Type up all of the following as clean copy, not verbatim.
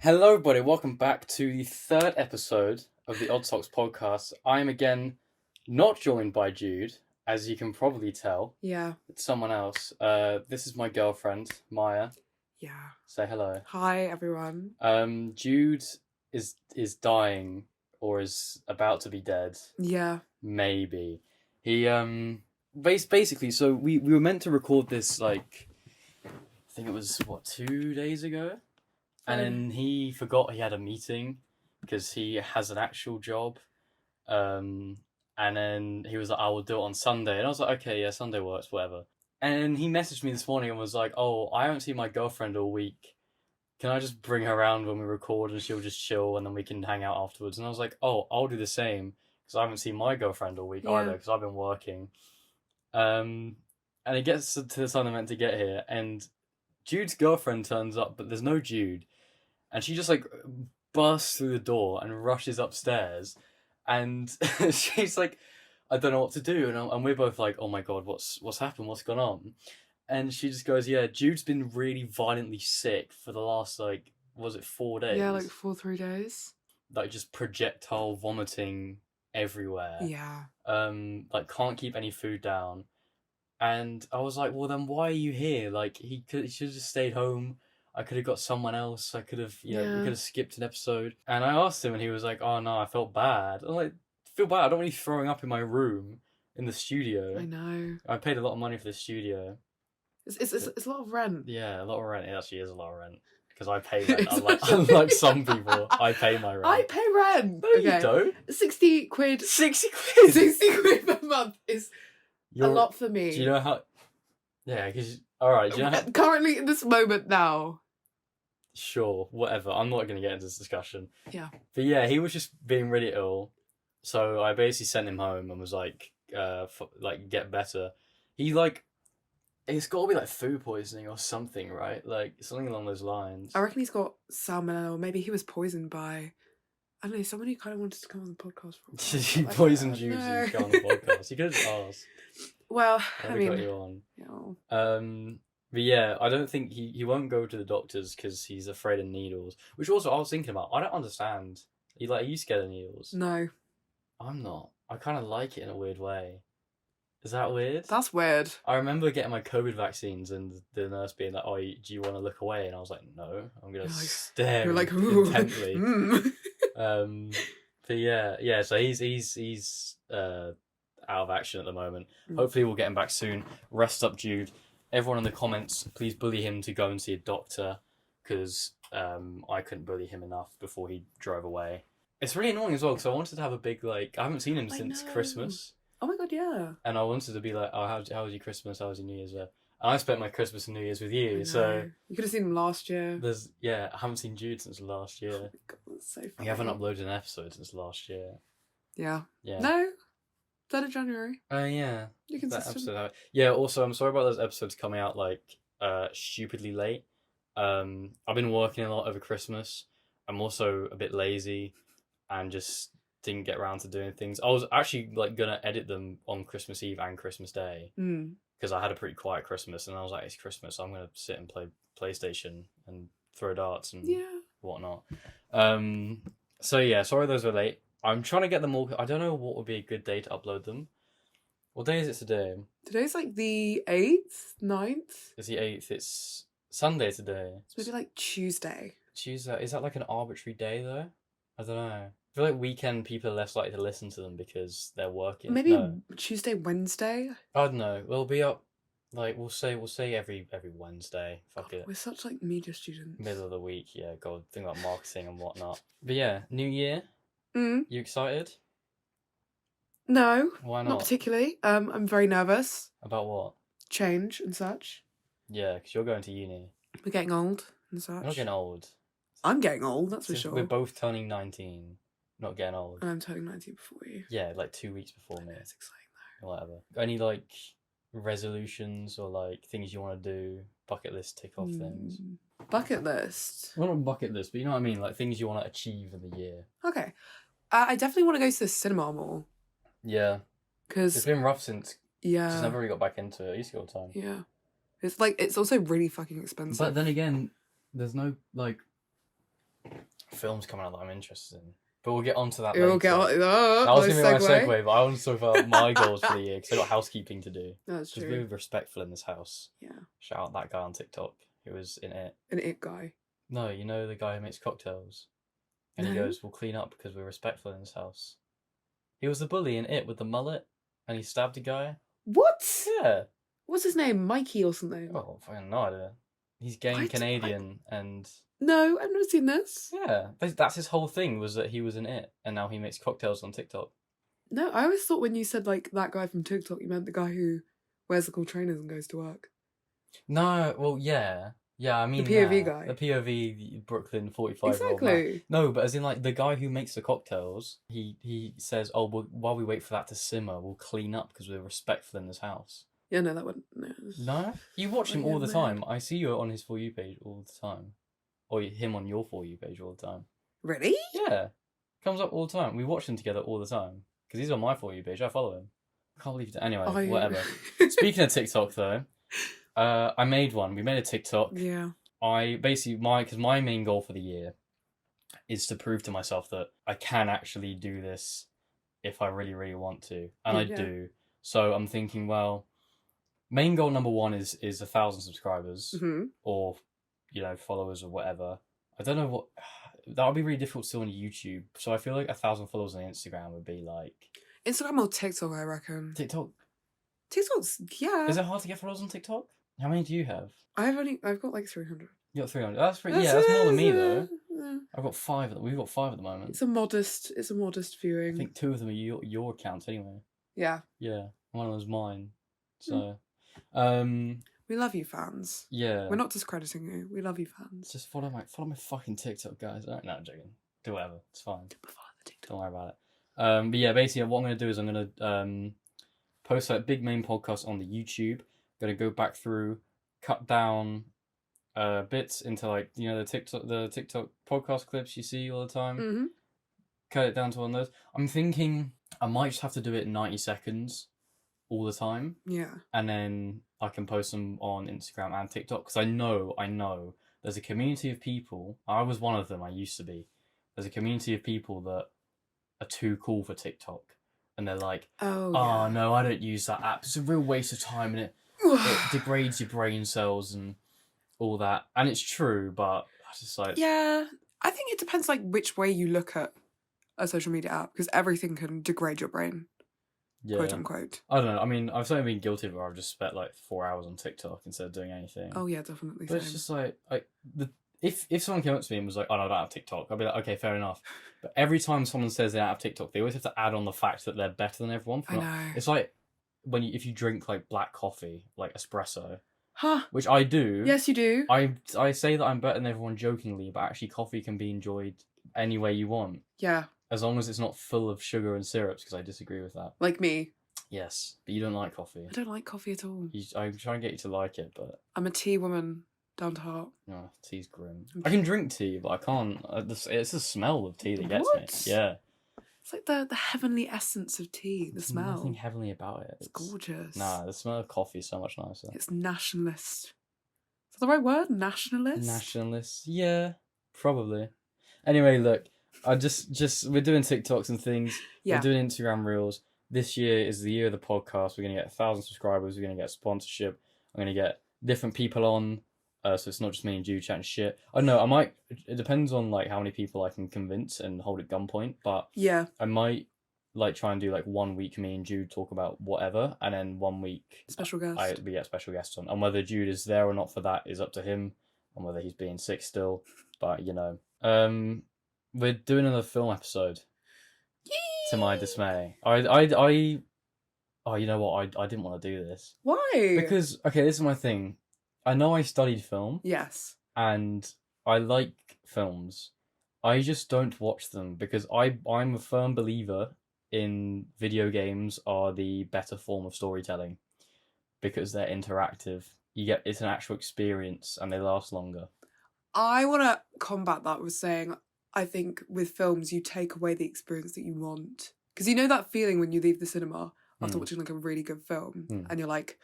Hello, everybody. Welcome back to the third episode of the Odd Socks podcast. I am again not joined by Jude, as you can probably tell. Yeah. It's someone else. This is my girlfriend, Maya. Yeah. Say hello. Hi, everyone. Jude is dying or is about to be dead. Yeah. Maybe. He basically. So we were meant to record this I think it was 2 days ago. And then he forgot he had a meeting because he has an actual job. And then he was like, I will do it on Sunday. And I was like, okay, yeah, Sunday works, whatever. And he messaged me this morning and was like, oh, I haven't seen my girlfriend all week. Can I just bring her around when we record and she'll just chill and then we can hang out afterwards? And I was like, oh, I'll do the same because I haven't seen my girlfriend all week either because I've been working. And it gets to the time I'm meant to get here and Jude's girlfriend turns up, but there's no Jude. And she just bursts through the door and rushes upstairs, and she's like, "I don't know what to do," and we're both like, "Oh my god, what's happened? What's gone on?" And she just goes, "Yeah, Jude's been really violently sick for the last was it 4 days? Yeah, 3 days. Just projectile vomiting everywhere. Yeah. Can't keep any food down." And I was like, "Well, then why are you here? He should have just stayed home." I could have got someone else. I could have, we could have skipped an episode. And I asked him, and he was like, "Oh no, I felt bad." I'm like, "Feel bad? I don't want you throwing up in my room in the studio." I know. I paid a lot of money for the studio. It's a lot of rent. Yeah, a lot of rent. It actually is a lot of rent because I pay rent. Unlike some people, I pay my rent. I pay rent. No, you don't. 60 quid. 60 quid. 60 quid per month is a lot for me. Do you know how? Yeah, because all right. Do you know how... Currently in this moment now. Sure, whatever. I'm not going to get into this discussion. Yeah. But yeah, he was just being really ill. So I basically sent him home and was like, get better. He it's got to be food poisoning or something, right? Something along those lines. I reckon he's got salmonella, or maybe he was poisoned by, I don't know, someone who kind of wanted to come on the podcast. He poisoned you to come on the podcast. You could have just asked. Well, I mean, got you on. Yeah. But yeah, I don't think he won't go to the doctors because he's afraid of needles. Which also I was thinking about. I don't understand. Are you scared of needles? No. I'm not. I kind of like it in a weird way. Is that weird? That's weird. I remember getting my COVID vaccines and the nurse being like, "Oh, do you want to look away?" And I was like, "No, I'm gonna stare." You're like, intently. But yeah. So he's out of action at the moment. Hopefully, we'll get him back soon. Rest up, Jude. Everyone in the comments, please bully him to go and see a doctor because I couldn't bully him enough before he drove away. It's really annoying as well because I wanted to have a big I haven't seen him since Christmas. Oh my god, yeah. And I wanted to be like, "Oh, how was your Christmas? How was your New Year's?" And I spent my Christmas and New Year's with you, so you could have seen him last year. I haven't seen Jude since last year. Oh my god, that's so funny. You haven't uploaded an episode since last year. Yeah. Yeah. No. 3rd of January. Yeah. You can Yeah, also I'm sorry about those episodes coming out stupidly late. I've been working a lot over Christmas. I'm also a bit lazy and just didn't get around to doing things. I was actually gonna edit them on Christmas Eve and Christmas Day because I had a pretty quiet Christmas and I was like, it's Christmas, so I'm gonna sit and play PlayStation and throw darts and whatnot. So yeah, sorry those were late. I'm trying to get them all. I don't know what would be a good day to upload them. What day is it today? Today's the 8th, 9th. It's the 8th. It's Sunday today. It's maybe Tuesday. Tuesday. Is that an arbitrary day though? I don't know. I feel like weekend people are less likely to listen to them because they're working. Maybe Tuesday, Wednesday. I don't know. We'll be up. We'll say every Wednesday. Fuck it. We're such media students. Middle of the week. Yeah. God, think about marketing and whatnot. But yeah, New Year. You excited? No. Why not? Not particularly. I'm very nervous. About what? Change and such. Yeah, because you're going to uni. We're getting old and such. We're not getting old. I'm getting old, that's for sure. We're both turning 19. Not getting old. And I'm turning 19 before you. Yeah, 2 weeks before me. It's exciting though. Whatever. Any resolutions or things you want to do? Bucket list tick off things. Bucket list? Well, not bucket list, but you know what I mean? Things you want to achieve in the year. Okay. I definitely want to go to the cinema more. Yeah. Because it's been rough since. Yeah. Since I never really got back into it. I used to go all the time. Yeah. It's it's also really fucking expensive. But then again, there's no films coming out that I'm interested in. But we'll get onto that We'll later. get on. That was Nice going to be my segue. segue, but I want to talk about my goals for the year because I got housekeeping to do. That's Just true. be respectful in this house. Yeah. Shout out that guy on TikTok who was in it. An it guy. No, you know the guy who makes cocktails? And he No. goes, we'll clean up because we're respectful in this house. He was the bully in it with the mullet and he stabbed a guy. What? Yeah. What's his name? Mikey or something? Oh, fucking no idea. He's gay and Canadian and... No, I've never seen this. Yeah, that's his whole thing, was that he was in it and now he makes cocktails on TikTok. No, I always thought when you said, like, that guy from TikTok, you meant the guy who wears the cool trainers and goes to work. No, well, yeah. Yeah, I mean The POV guy. The POV Brooklyn 45-year-old man. Exactly. No, but as in, like, the guy who makes the cocktails, he says, oh, well, while we wait for that to simmer, we'll clean up because we're respectful in this house. Yeah, no, that wouldn't... No? No? You watch him Oh, yeah, all the man. time. I see you on his For You page all the time. Or him on your For You page all the time. Really? Yeah. Comes up all the time. We watch him together all the time. Because he's on my For You page. I follow him. I can't believe that. Anyway, whatever. Speaking of TikTok, though, I made one. We made a TikTok. Yeah. Because my main goal for the year is to prove to myself that I can actually do this if I really, really want to. And I do. So I'm thinking, well, main goal number one is 1,000 subscribers. Mm-hmm. Or, followers or whatever. I don't know what... That would be really difficult to do on YouTube. So I feel like 1,000 followers on Instagram would be like... Instagram or TikTok, I reckon. TikTok. TikTok's, yeah. Is it hard to get followers on TikTok? How many do you have? I've got like 300. You got 300. That's pretty... Yeah, that's more than me, though. Yeah. I've got 5. We've got 5 at the moment. It's a modest viewing. I think 2 of them are your accounts anyway. Yeah. Yeah. One of them's mine. So... We love you, fans. Yeah. We're not discrediting you. We love you, fans. Just follow my fucking TikTok, guys. No, I'm joking. Do whatever. It's fine. Don't worry about it. But yeah, basically what I'm going to do is I'm going to post like big main podcast on the YouTube. Going to go back through, cut down bits into like, the TikTok podcast clips you see all the time. Mm-hmm. Cut it down to one of those. I'm thinking I might just have to do it in 90 seconds all the time. Yeah. And then I can post them on Instagram and TikTok because I know there's a community of people. I was one of them. I used to be. There's a community of people that are too cool for TikTok, and they're like, "Oh no, I don't use that app. It's a real waste of time, and it degrades your brain cells and all that." And it's true, but I just like, yeah, I think it depends like which way you look at a social media app because everything can degrade your brain. yeah. Quote unquote. I don't know. I mean, I've certainly been guilty of it where I've just spent like 4 hours on TikTok instead of doing anything. Oh yeah, definitely. But it's just like if someone came up to me and was like, "Oh no, I don't have TikTok," I'd be like, "Okay, fair enough." But every time someone says they don't have TikTok, they always have to add on the fact that they're better than everyone. I know. It's like if you drink like black coffee, like espresso, Huh? which I do. Yes, you do. I say that I'm better than everyone jokingly, but actually coffee can be enjoyed any way you want, Yeah. as long as it's not full of sugar and syrups. Because I disagree with that. Like me. Yes, but you don't like coffee. I don't like coffee at all. I'm trying to get you to like it, but I'm a tea woman down to heart. no, tea's grim. I can drink tea, but I can't. It's the smell of tea that gets What? me. Yeah. It's like the heavenly essence of tea, the There's smell. nothing heavenly about it. It's gorgeous. Nah, the smell of coffee is so much nicer. It's nationalist. Is that the right word? Nationalist? Nationalist? Yeah, probably. Anyway, look, we're doing TikToks and things. Yeah. We're doing Instagram Reels. This year is the year of the podcast. We're going to get 1,000 subscribers. We're going to get sponsorship. I'm going to get different people on. So it's not just me and Jude chatting shit. I don't know. It depends on like how many people I can convince and hold at gunpoint. But Yeah. I might like try and do like 1 week me and Jude talk about whatever, and then 1 week Special guest. we get special guests on. And whether Jude is there or not for that is up to him, and whether he's being sick still. But we're doing another film episode. To my dismay, oh, you know what? I didn't want to do this. Why? Because okay, this is my thing. I know I studied film. Yes. And I like films. I just don't watch them because I'm a firm believer in video games are the better form of storytelling because they're interactive. It's an actual experience and they last longer. I want to combat that with saying I think with films you take away the experience that you want. Because you know that feeling when you leave the cinema after watching like a really good film and you're like,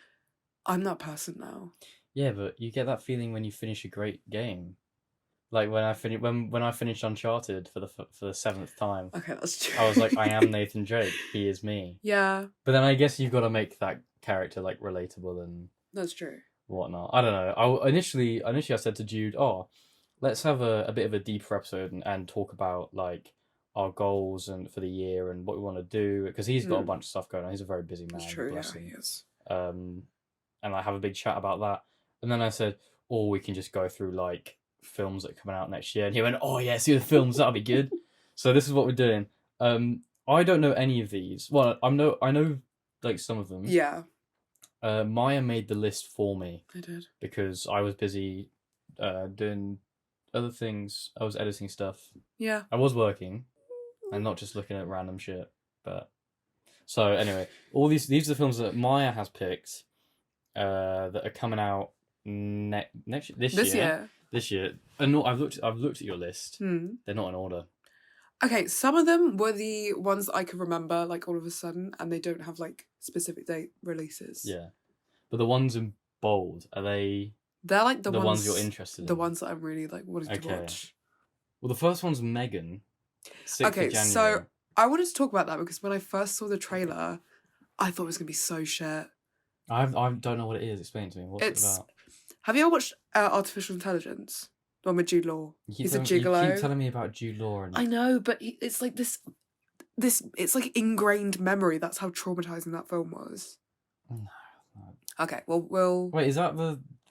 I'm that person now. Yeah, but you get that feeling when you finish a great game. Like when I finished Uncharted for the seventh time, Okay, that's true. I was like, I am Nathan Drake. He is me. Yeah, But then I guess you've got to make that character like relatable and that's true. whatnot. I don't know. Initially I said to Jude, "Oh, let's have a bit of a deeper episode and talk about like our goals and for the year and what we want to do," because he's got a bunch of stuff going on. He's a very busy man. That's true. Bless Yeah, him. he is. And I have a big chat about that. And then I said, "Or we can just go through like films that are coming out next year." And he went, "Oh yeah, see the films, that'll be good." So this is what we're doing. I don't know any of these. Well, I know like some of them. Yeah, Maya made the list for me I did. because I was busy doing other things. I was editing stuff. Yeah. I was working and not just looking at random shit. But so anyway, all these are the films that Maya has picked that are coming out this year. This year. And no, I've looked at your list. They're not in order. Okay, some of them were the ones that I could remember, like, all of a sudden, and they don't have, like, specific date releases. Yeah. But the ones in bold, are they... They're, like, the ones you're interested in? The ones that I'm really, like, wanting to watch. Well, the first one's Megan. 6th of January. So I wanted to talk about that because when I first saw the trailer, I thought it was going to be so shit. I don't know what it is. Explain it to me. What's it about? Have you ever watched Artificial Intelligence? The one with Jude Law. He's a gigolo. You keep telling me about Jude Law. And... I know, but it's like this. It's like ingrained memory. That's how traumatizing that film was. No. Okay, well, we'll... Wait, is that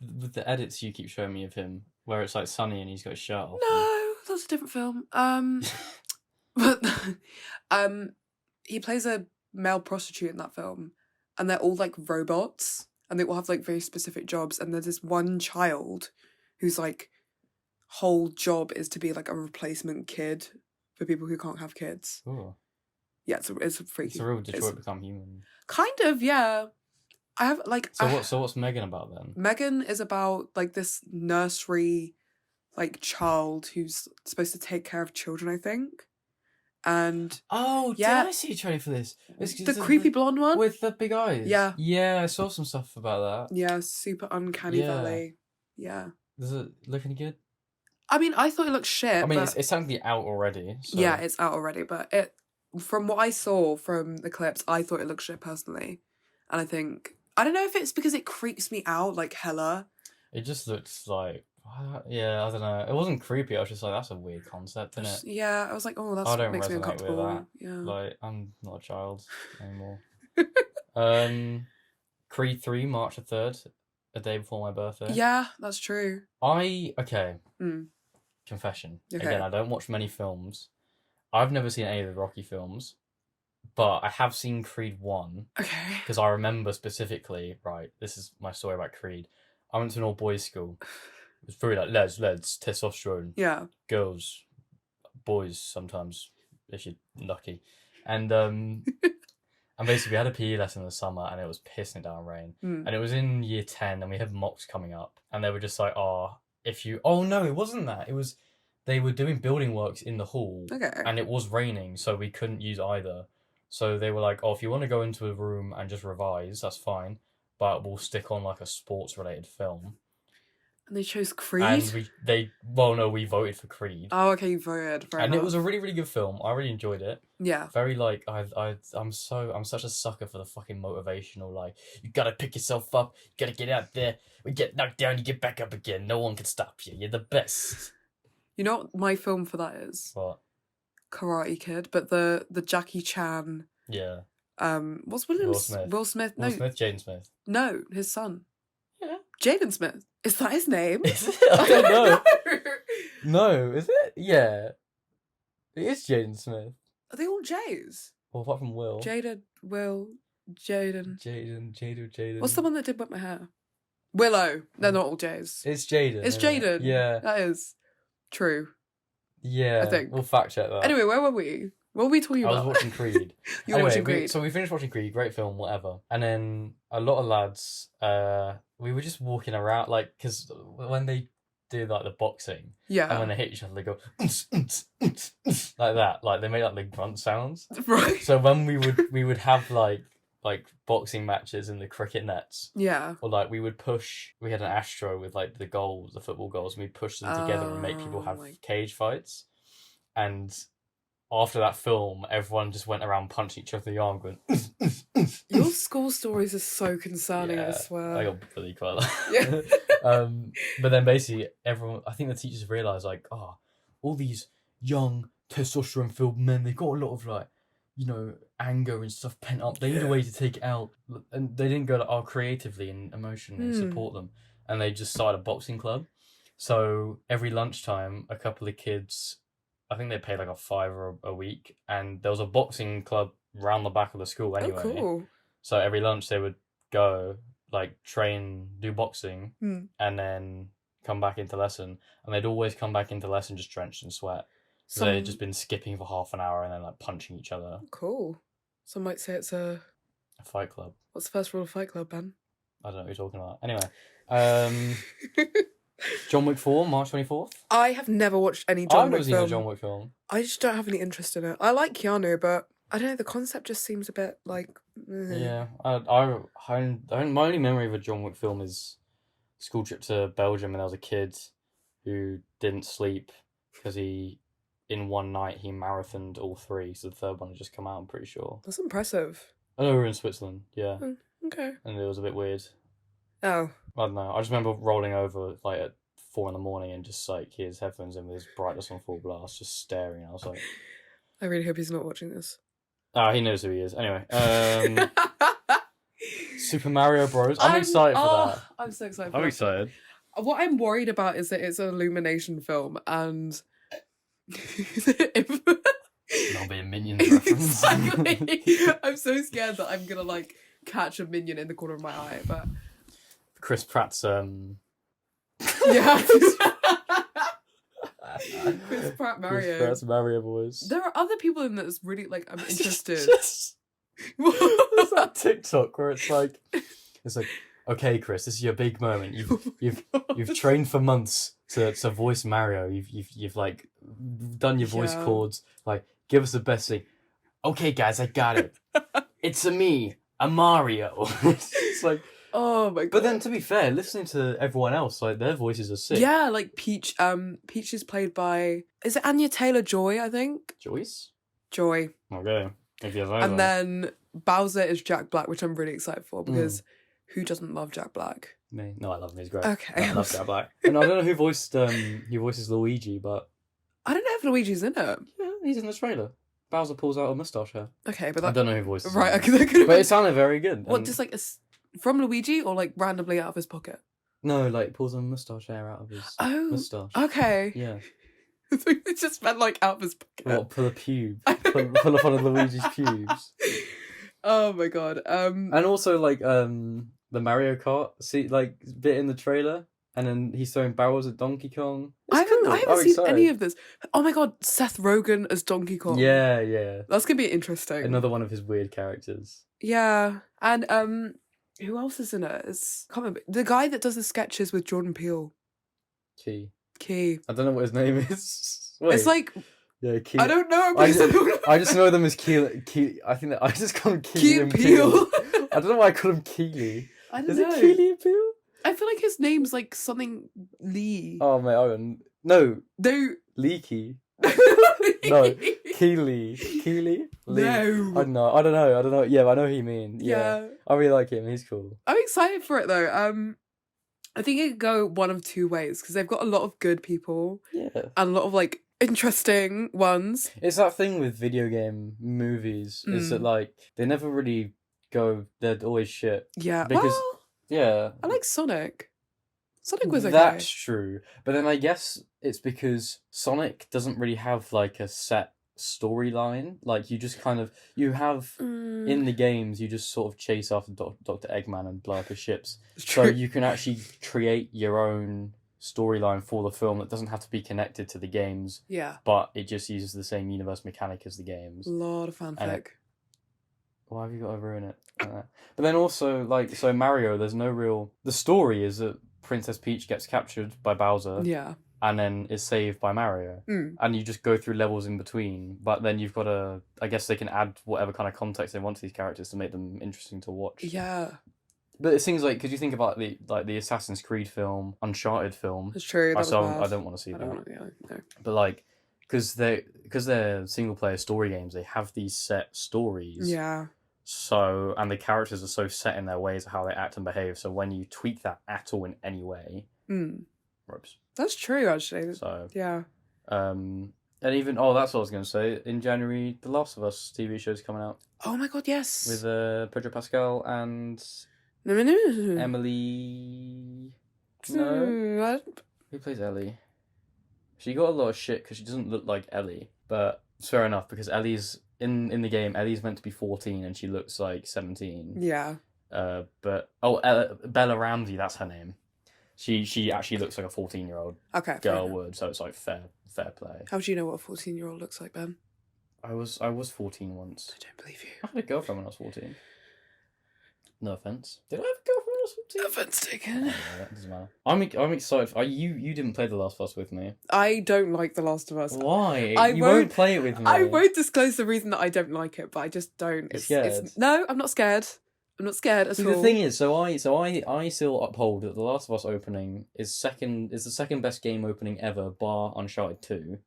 the edits you keep showing me of him, where it's like sunny and he's got his shirt off? No, that's a different film. But he plays a male prostitute in that film, and they're all like robots, and they all have like very specific jobs. And there's this one child whose like whole job is to be like a replacement kid for people who can't have kids. Ooh. Yeah, it's a freaky. It's a real Detroit Become Human. Kind of, yeah. I have like. So what's Megan about then? Megan is about like this nursery, like child who's supposed to take care of children, I think. And yeah, did I see a trailer for this? It's the creepy blonde one with the big eyes. Yeah, yeah, I saw some stuff about that. Yeah, super uncanny valley. Yeah. Does it look any good? I mean, I thought it looked shit. I mean, it's technically out already. So. Yeah, it's out already, but from what I saw from the clips, I thought it looked shit personally, and I don't know if it's because it creeps me out like hella. It just looks like. Yeah, I don't know. It wasn't creepy. I was just like, that's a weird concept, isn't it? Yeah, I was like, oh, that makes me uncomfortable. With that. Yeah, like I'm not a child anymore. Creed 3, March 3rd, a day before my birthday. Yeah, that's true. Confession. Okay. Again, I don't watch many films. I've never seen any of the Rocky films, but I have seen Creed 1. Okay. Because I remember specifically, right, this is my story about Creed. I went to an all-boys school. It was very like, lads, testosterone. Yeah. Girls, boys sometimes, if you're lucky. And and basically we had a PE lesson in the summer and it was pissing down rain. And it was in year 10 and we had mocks coming up. And they were just like, no, it wasn't that. It was, they were doing building works in the hall. Okay. And it was raining, so we couldn't use either. So they were like, if you want to go into a room and just revise, that's fine. But we'll stick on like a sports-related film. And they chose Creed? And we voted for Creed. Oh, okay, you voted. Fair enough. It was a really, really good film. I really enjoyed it. Yeah. Very like, I'm such a sucker for the fucking motivational, like, you gotta pick yourself up, you gotta get out there, we get knocked down, you get back up again, no one can stop you, you're the best. You know what my film for that is? What? Karate Kid, but the Jackie Chan. Yeah. What's Williams? Will Smith. No. Will Smith, Jaden Smith. No, his son. Yeah. Jaden Smith. Is that his name? Is it? I don't know. No, is it? Yeah. It is Jaden Smith. Are they all J's? Well, apart from Will. Jaden, Will, Jaden. Jaden. What's the one that did whip my hair? Willow. They're not all J's. It's Jaden. It's Jaden. Yeah. That is true. Yeah. I think. We'll fact check that. Anyway, where were we? What were we talking about? I was watching Creed. You were watching Creed. So we finished watching Creed, great film, whatever. And then a lot of lads, we were just walking around, like, because when they do, like, the boxing, yeah, and when they hit each other, they go, like that. Like, they make, like, the grunt sounds. Right. So when we would have, like, like boxing matches in the cricket nets. Yeah. Or like we had an Astro with like the football goals, and we'd push them together and make people have cage fights. And after that film, everyone just went around punching each other in the arm, going. Your school stories are so concerning. I swear. I got really quite like. Yeah. But then basically I think the teachers realised like, all these young testosterone-filled men, they've got a lot of like, anger and stuff pent up. They need a way to take it out, and they didn't go like, creatively and emotionally support them, and they just started a boxing club. So every lunchtime, a couple of kids, I think they paid like a $5 a week, and there was a boxing club round the back of the school anyway. Oh, cool. So every lunch they would go, like, train, do boxing, and then come back into lesson. And they'd always come back into lesson just drenched in sweat. So they'd just been skipping for half an hour and then, like, punching each other. Cool. Some might say it's a fight club. What's the first rule of Fight Club, Ben? I don't know what you're talking about. Anyway, John Wick 4, March 24th. I have never watched any John Wick film. I've never seen a John Wick film. I just don't have any interest in it. I like Keanu, but I don't know, the concept just seems a bit like... Yeah, my only memory of a John Wick film is school trip to Belgium, and there was a kid who didn't sleep because in one night he marathoned all three, so the third one had just come out, I'm pretty sure. That's impressive. I know we were in Switzerland, yeah. Okay. And it was a bit weird. Oh. I don't know, I just remember rolling over like at 4 a.m. and just like he had his headphones in with his brightness on full blast, just staring. I was like... I really hope he's not watching this. He knows who he is. Anyway, Super Mario Bros. I'm excited for that. I'm so excited I'm excited. What I'm worried about is that it's an Illumination film, and if... That'll be a Minions reference. Exactly. I'm so scared that I'm gonna like catch a minion in the corner of my eye, but... Chris Pratt's Yeah. Chris Pratt Mario. Chris Pratt's Mario voice. There are other people in that that's really like I'm interested. There's that TikTok where it's like, okay, Chris, this is your big moment. You've trained for months to voice Mario. You've like done your voice chords. Like, give us the best thing. Okay, guys, I got it. It's me, a Mario. It's like. Oh my god! But then, to be fair, listening to everyone else, like their voices are sick. Yeah, like Peach. Peach is played by is it Anya Taylor-Joy? I think. Joyce. Joy. Okay. If you and then Bowser is Jack Black, which I'm really excited for because who doesn't love Jack Black? Me. No, I love him. He's great. Okay. I love Jack Black. And I don't know who voices Luigi, but I don't know if Luigi's in it. Yeah, he's in the trailer. Bowser pulls out a moustache hair. Okay, but I don't know who voices. Right. Okay. But it sounded very good. What? Just like from Luigi or like randomly out of his pocket? No, like pulls a moustache hair out of his moustache. Okay. Yeah. It just meant like out of his pocket. What? Pull a pube. pull up one of Luigi's pubes. Oh my god. And also like the Mario Kart like bit in the trailer, and then he's throwing barrels at Donkey Kong. I haven't seen any of this. Oh my god, Seth Rogen as Donkey Kong. Yeah. That's gonna be interesting. Another one of his weird characters. Yeah, and who else is in it? Can't remember. The guy that does the sketches with Jordan Peele. Key. I don't know what his name is. Wait. It's like... Yeah, Key. I don't know. I just know them as Key. I think that I just call him Key and Peele. I don't know why I call him Keely. I don't know. Is it Keely and Peele? I feel like his name's like something Lee. Oh mate, no. Leaky. No, Keely. Lee? No. I don't know. Yeah, but I know who you mean. Yeah. I really like him. He's cool. I'm excited for it though. I think it could go one of two ways because they've got a lot of good people. Yeah. And a lot of like interesting ones. It's that thing with video game movies is that like they never really go. They're always shit. Yeah. Because I like Sonic. Sonic was okay. That's true. But then I guess it's because Sonic doesn't really have like a set storyline. Like you just kind of in the games you just sort of chase after Dr. Eggman and blow up his ships. So you can actually create your own storyline for the film that doesn't have to be connected to the games. Yeah. But it just uses the same universe mechanic as the games. A lot of fanfic. Why have you got to ruin it? But then also so Mario, there's no real. The story is that Princess Peach gets captured by Bowser. Yeah. and then is saved by Mario. And you just go through levels in between, but then you've got to, I guess they can add whatever kind of context they want to these characters to make them interesting to watch. Yeah. But it seems like, because you think about the Assassin's Creed film, Uncharted film. It's true. That was bad. I don't want to see I that. don't want to, yeah, no. But like, because they're single player story games, they have these set stories. Yeah. So, and the characters are so set in their ways of how they act and behave. So when you tweak that at all in any way, ropes. That's true, actually. So yeah. And even that's what I was going to say. In January, The Last of Us TV show's coming out Oh my god, yes. with Pedro Pascal and No. Emily. No, who plays Ellie? She got a lot of shit because she doesn't look like Ellie, but it's fair enough because Ellie's in the game. Ellie's meant to be 14 and she looks like 17. Yeah. But Bella Ramsey, that's her name. She actually looks like a 14-year-old girl would, so it's like fair play. How do you know what a 14-year-old looks like, Ben? I was 14 once. I don't believe you. I had a girlfriend when I was 14. No offense. Did I have a girlfriend when I was 14? Offense taken. That doesn't matter. I'm excited. You didn't play The Last of Us with me. I don't like The Last of Us. Why? I you won't play it with me. I won't disclose the reason that I don't like it, but I just don't. No, I'm not scared. I'm not scared at all. The thing is, I still uphold that The Last of Us opening is the second best game opening ever, bar Uncharted 2,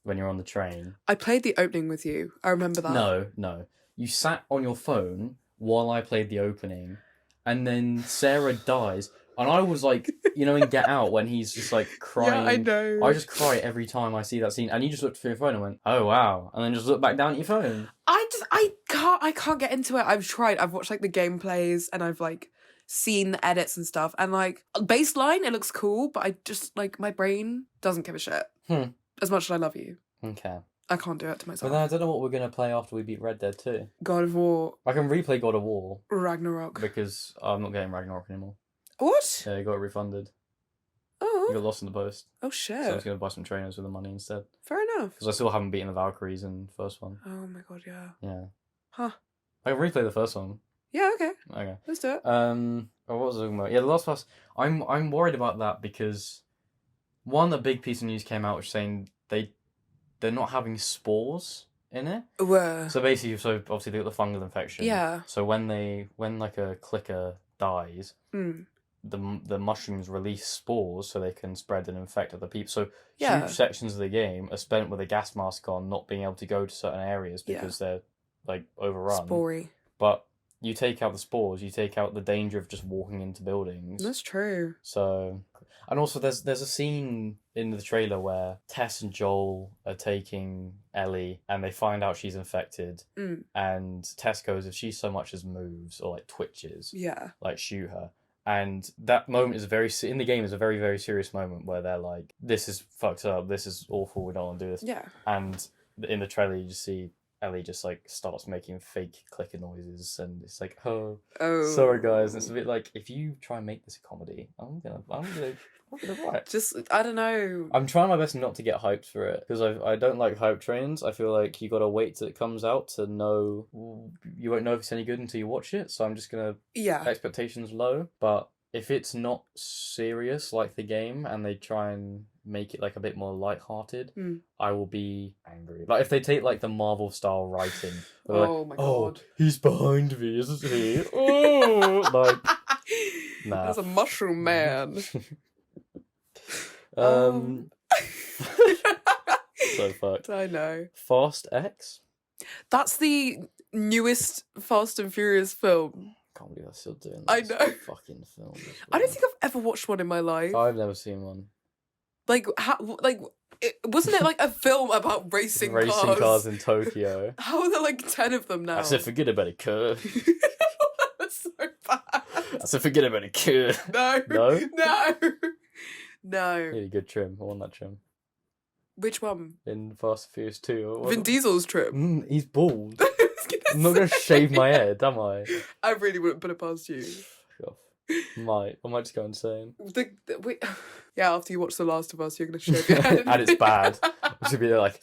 when you're on the train. I played the opening with you. I remember that. No. You sat on your phone while I played the opening, and then Sarah dies, and I was like, in Get Out, when he's just like crying. Yeah, I know. I just cry every time I see that scene, and you just looked through your phone and went, "Oh wow," and then just looked back down at your phone. I can't get into it. I've tried. I've watched like the gameplays and I've like seen the edits and stuff. And like baseline, it looks cool, but I just like my brain doesn't give a shit. As much as I love you. Okay. I can't do it to myself. But then I don't know what we're gonna play after we beat Red Dead 2. God of War. I can replay God of War. Ragnarok. Because I'm not getting Ragnarok anymore. What? Yeah, it got refunded. Oh. You got lost in the post. Oh shit. So I was gonna buy some trainers with the money instead. Fair enough. Because I still haven't beaten the Valkyries in the first one. Oh my god, yeah. Yeah. Huh. I can replay the first one. Yeah, okay. Okay. Let's do it. What was I talking about? Yeah, The Last of Us. I'm worried about that because a big piece of news came out which saying they're not having spores in it. So basically, obviously they got the fungal infection. Yeah. So when like a clicker dies, the mushrooms release spores so they can spread and infect other people. So huge sections of the game are spent with a gas mask on, not being able to go to certain areas because they're like overrun. Spory. But you take out the spores, you take out the danger of just walking into buildings. That's true. So, and also there's a scene in the trailer where Tess and Joel are taking Ellie and they find out she's infected, and Tess goes, if she so much as moves or like twitches, like shoot her. And that moment in the game is a very, very serious moment where they're like, this is fucked up, this is awful, we don't want to do this. Yeah. And in the trailer you just see Ellie just like starts making fake clicker noises, and it's like, oh, sorry guys. And it's a bit like, if you try and make this a comedy, I'm gonna write. Just, I don't know. I'm trying my best not to get hyped for it because I don't like hype trains. I feel like you gotta wait till it comes out to know. You won't know if it's any good until you watch it. So I'm just gonna expectations low. But if it's not serious like the game and they try and make it like a bit more lighthearted, I will be angry. Like if they take like the Marvel style writing, my god, he's behind me, isn't he? Oh, like nah. There's a mushroom man. So fucked. I know. Fast X. That's the newest Fast and Furious film. I can't believe I'm still doing I this know. fucking film. I don't think I've ever watched one in my life. I've never seen one. Wasn't it like a film about racing cars in Tokyo? How are there like 10 of them now? I said forget about it, Kurt. That's so bad. I said forget about it, Kurt. No. Really good trim. I want that trim. Which one? In Fast and Furious 2. Vin Diesel's trim. He's bald. I'm not going to shave my head, am I? I really wouldn't put it past you. I might just go insane. Yeah, after you watch The Last of Us, you're going to shave your head. And it's bad. It should be like...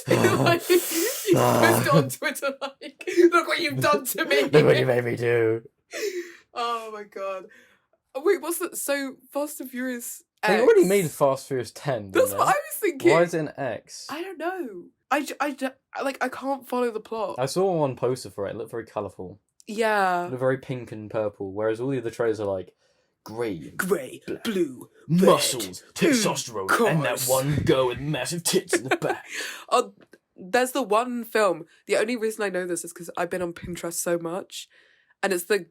like you post it on Twitter like, look what you've done to me. Look what you made me do. Oh my god. Wait, what's that? So Fast and Furious They already X. made Fast Furious 10, That's didn't what they? I was thinking. Why is it an X? I don't know. I can't follow the plot. I saw one poster for it. It looked very colourful. Yeah. It looked very pink and purple, whereas all the other trailers are like grey, Grey, black, blue, muscles, red, testosterone, and that one girl with massive tits in the back. Oh, there's the one film. The only reason I know this is because I've been on Pinterest so much, and it's the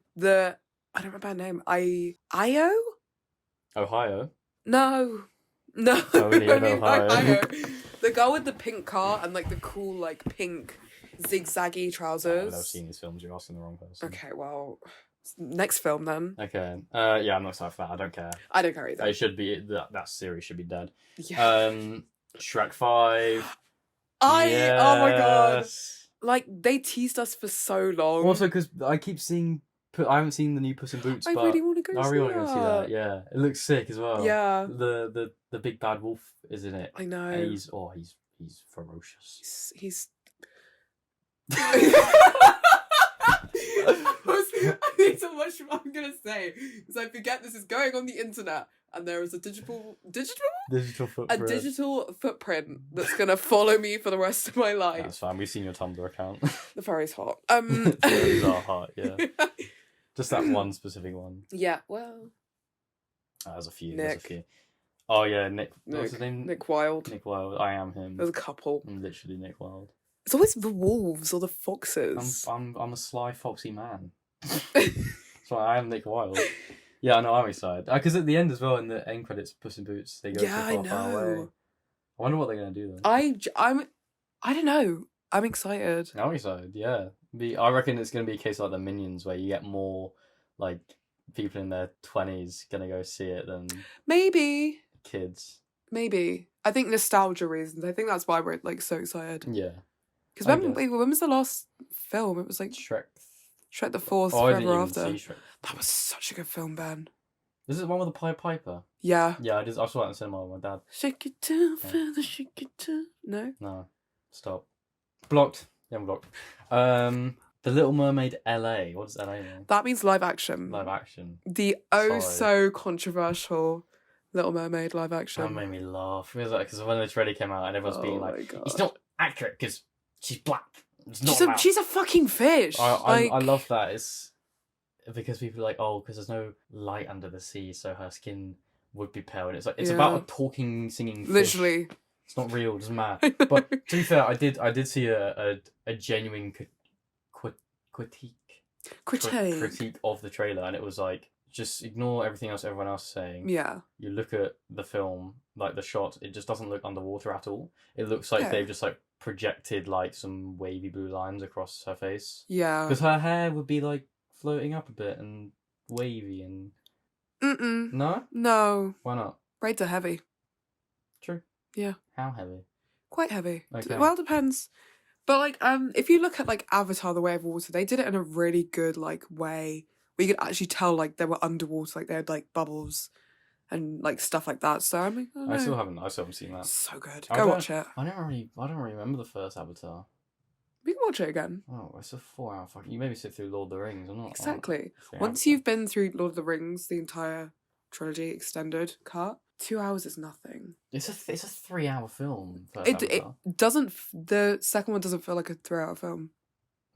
I don't remember her name. Io? Ohio. No. Totally in I mean, Ohio. The girl with the pink car and like the cool like pink zigzaggy trousers. I've never seen these films. You're asking the wrong person. Okay, well, next film then. Okay. Yeah, I'm not excited for that. I don't care. I don't care either. It should be that series should be dead. Yeah. Shrek 5. Oh my god. Yes. Like they teased us for so long. Also, because I keep seeing. I haven't seen the new Puss in Boots, I but really want to go. I really want to go see that. Yeah, it looks sick as well. Yeah. The big bad wolf is in it. I know. And he's ferocious. He's. I need to watch what I'm gonna say because I forget this is going on the internet and there is a digital footprint. a digital footprint that's gonna follow me for the rest of my life. That's fine. We've seen your Tumblr account. The furry's hot. The furries are hot. Yeah. Just that one specific one. Yeah. Well. There's a few. Nick. There's a few. Oh yeah, Nick. What's his name? Nick Wilde. Nick Wilde. I am him. There's a couple. I'm literally Nick Wilde. It's always the wolves or the foxes. I'm a sly, foxy man. So I am Nick Wilde. Yeah, I know. I'm excited because at the end as well, in the end credits, Puss in Boots, they go Yeah, I so far away. know. I wonder what they're gonna do then. I don't know. I'm excited. I'm excited. Yeah, I reckon it's gonna be a case like the Minions, where you get more like people in their 20s gonna go see it than Maybe. kids. Maybe. I think nostalgia reasons. I think that's why we're like so excited. Yeah. Because I when guess. was the last film? It was like Shrek. Shrek the Fourth, Oh, I didn't Forever even After. see Shrek. That was such a good film, Ben. This is the one with the Pied Piper. Yeah. Yeah, I saw it in the cinema with my dad. Shake it down, Yeah. feather, shake it down. No. No, stop. Blocked. Yeah, I'm blocked. The Little Mermaid LA. What does LA mean? That means live action. Live action. The so controversial Little Mermaid live action. That made me laugh. It was like because when the trailer came out and everyone's being my like, God. "It's not accurate because she's black. It's not." She's a fucking fish. I love that. It's because people are like, oh, because there's no light under the sea, so her skin would be pale. And it's like it's about a talking, singing fish. Literally. It's not real. It doesn't matter. But to be fair, I did see a genuine critique of the trailer, and it was like, just ignore everything else everyone else is saying. Yeah. You look at the film, like the shot, it just doesn't look underwater at all. It looks like they've just like projected like some wavy blue lines across her face. Yeah. Because her hair would be like floating up a bit and wavy and. No? No. Why not? Braids are heavy. True. Yeah. How heavy? Quite heavy. Okay. Well, depends. But like, if you look at like Avatar: The Way of Water, they did it in a really good like way where you could actually tell like they were underwater, like they had like bubbles and like stuff like that. So I mean, I still haven't seen that. So good. I Go don't- watch it. I don't really remember the first Avatar. We can watch it again. Oh, it's a 4-hour fucking. You made me sit through Lord of the Rings. I'm not. Exactly. I'm Once you've been through Lord of the Rings, the entire trilogy extended cut, 2 hours is nothing. It's a 3-hour film. It doesn't. The second one doesn't feel like a 3-hour film.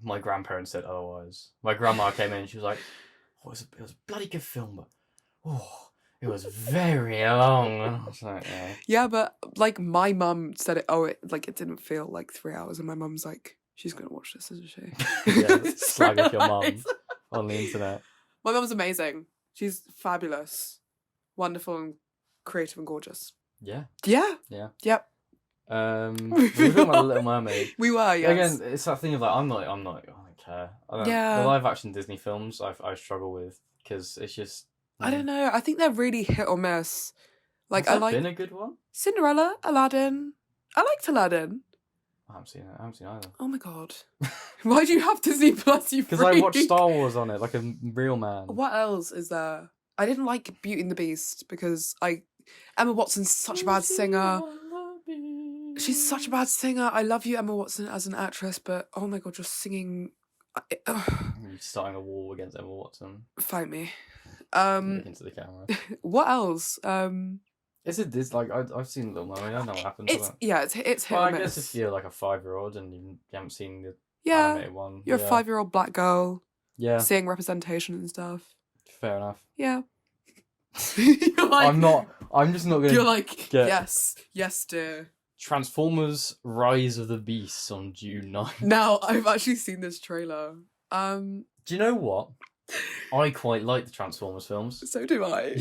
My grandparents said otherwise. My grandma came in and she was like, "Oh, it was a bloody good film, but it was very long." And I was like, "Yeah." Yeah, but like my mum said it. Oh, it didn't feel like 3 hours, and my mum's like, she's gonna watch this, isn't she? Yeah, slag off your mum on the internet. My mum's amazing. She's fabulous, wonderful, and creative and gorgeous. Yeah. Yeah. Yeah. Yep. We were talking about The Little Mermaid. We were, yes. Again, it's that thing of like, I don't care. Yeah. The live action Disney films, I struggle with because it's just. I don't know. I think they're really hit or miss. Like Has that been a good one? Cinderella, Aladdin. I liked Aladdin. I haven't seen it. I haven't seen either. Oh my god. Why do you have Disney Plus? You Because I watched Star Wars on it like a real man. What else is there? I didn't like Beauty and the Beast because Emma Watson's such a bad singer. She's such a bad singer. I love you, Emma Watson, as an actress, but oh my god, just singing. You're starting a war against Emma Watson. Fight me. Look into the camera. What else? It's like I've seen Little Mermaid. I don't know what happened to It's that. it's hit Well, or I miss. guess if you're like a 5-year-old and you haven't seen the Yeah, animated one, you're a yeah, 5-year-old black girl yeah, seeing representation and stuff. fair enough. Yeah. You're like, I'm not. I'm just not gonna you're like, get yes, dear. Transformers: Rise of the Beasts on June 9th. Now I've actually seen this trailer. Do you know what? I quite like the Transformers films. So do I.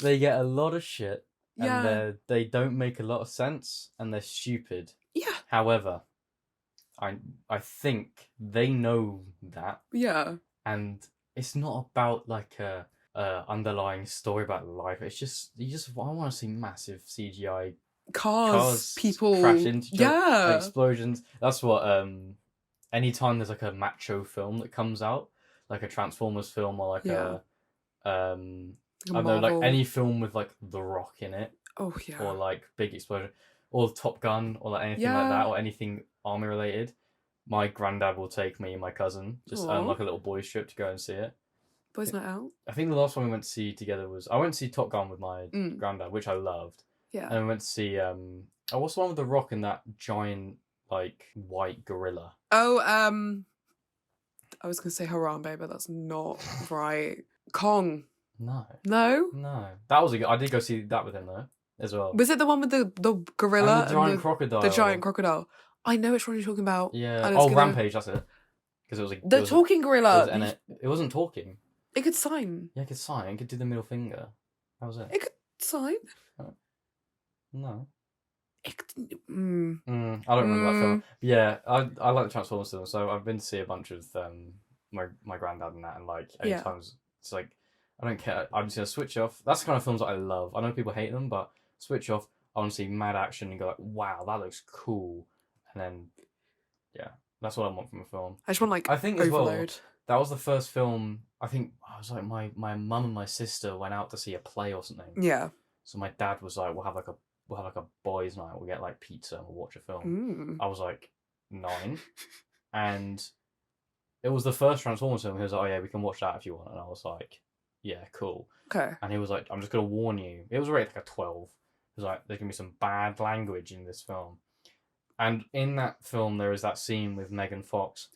They get a lot of shit, Yeah. and they don't make a lot of sense, and they're stupid. Yeah. However, I think they know that, Yeah. and it's not about like a underlying story about life. It's just I want to see massive CGI Cars, people crash into each other, yeah. explosions. That's what anytime there's like a macho film that comes out, like a Transformers film or like Yeah. I don't know, like Marvel. any film with like The Rock in it, Oh yeah. or like big explosion, or Top Gun, or like anything like Yeah. that, or anything army related. My granddad will take me and my cousin just on Aw. like a little boys trip to go and see it. Boys Night Out. I think the last one we went to see together was I went to see Top Gun with my granddad, which I loved. Yeah. And we went to see what's the one with The Rock and that giant like white gorilla? Oh, I was gonna say Harambe, but that's not right. Kong. No. That was I did go see that with him though as well. Was it the one with the gorilla and the giant crocodile? The giant crocodile. I know which one you're talking about. Yeah. And Oh, Rampage. That's it. Because it was the talking gorilla. and it wasn't talking. It could sign. Yeah, it could sign. It could do the middle finger. That was it. It could sign. No. It could, I don't remember that film. But yeah, I like the Transformers film, so I've been to see a bunch of my granddad and that, and like times it's like I don't care. I'm just gonna switch off. That's the kind of films that I love. I know people hate them, but switch off. I want to see mad action and go like, wow, that looks cool, and then yeah, that's what I want from a film. I just want like I think overload. as well, that was the first film. I think I was like my mum and my sister went out to see a play or something. Yeah. So my dad was like, we'll have like a boys' night. We'll get like pizza and we'll watch a film. I was like 9, and it was the first Transformers film. He was like, oh yeah, we can watch that if you want. And I was like, yeah, cool. Okay. And he was like, I'm just gonna warn you. It was rated like a 12. He was like, there's gonna be some bad language in this film. And in that film, there is that scene with Megan Fox.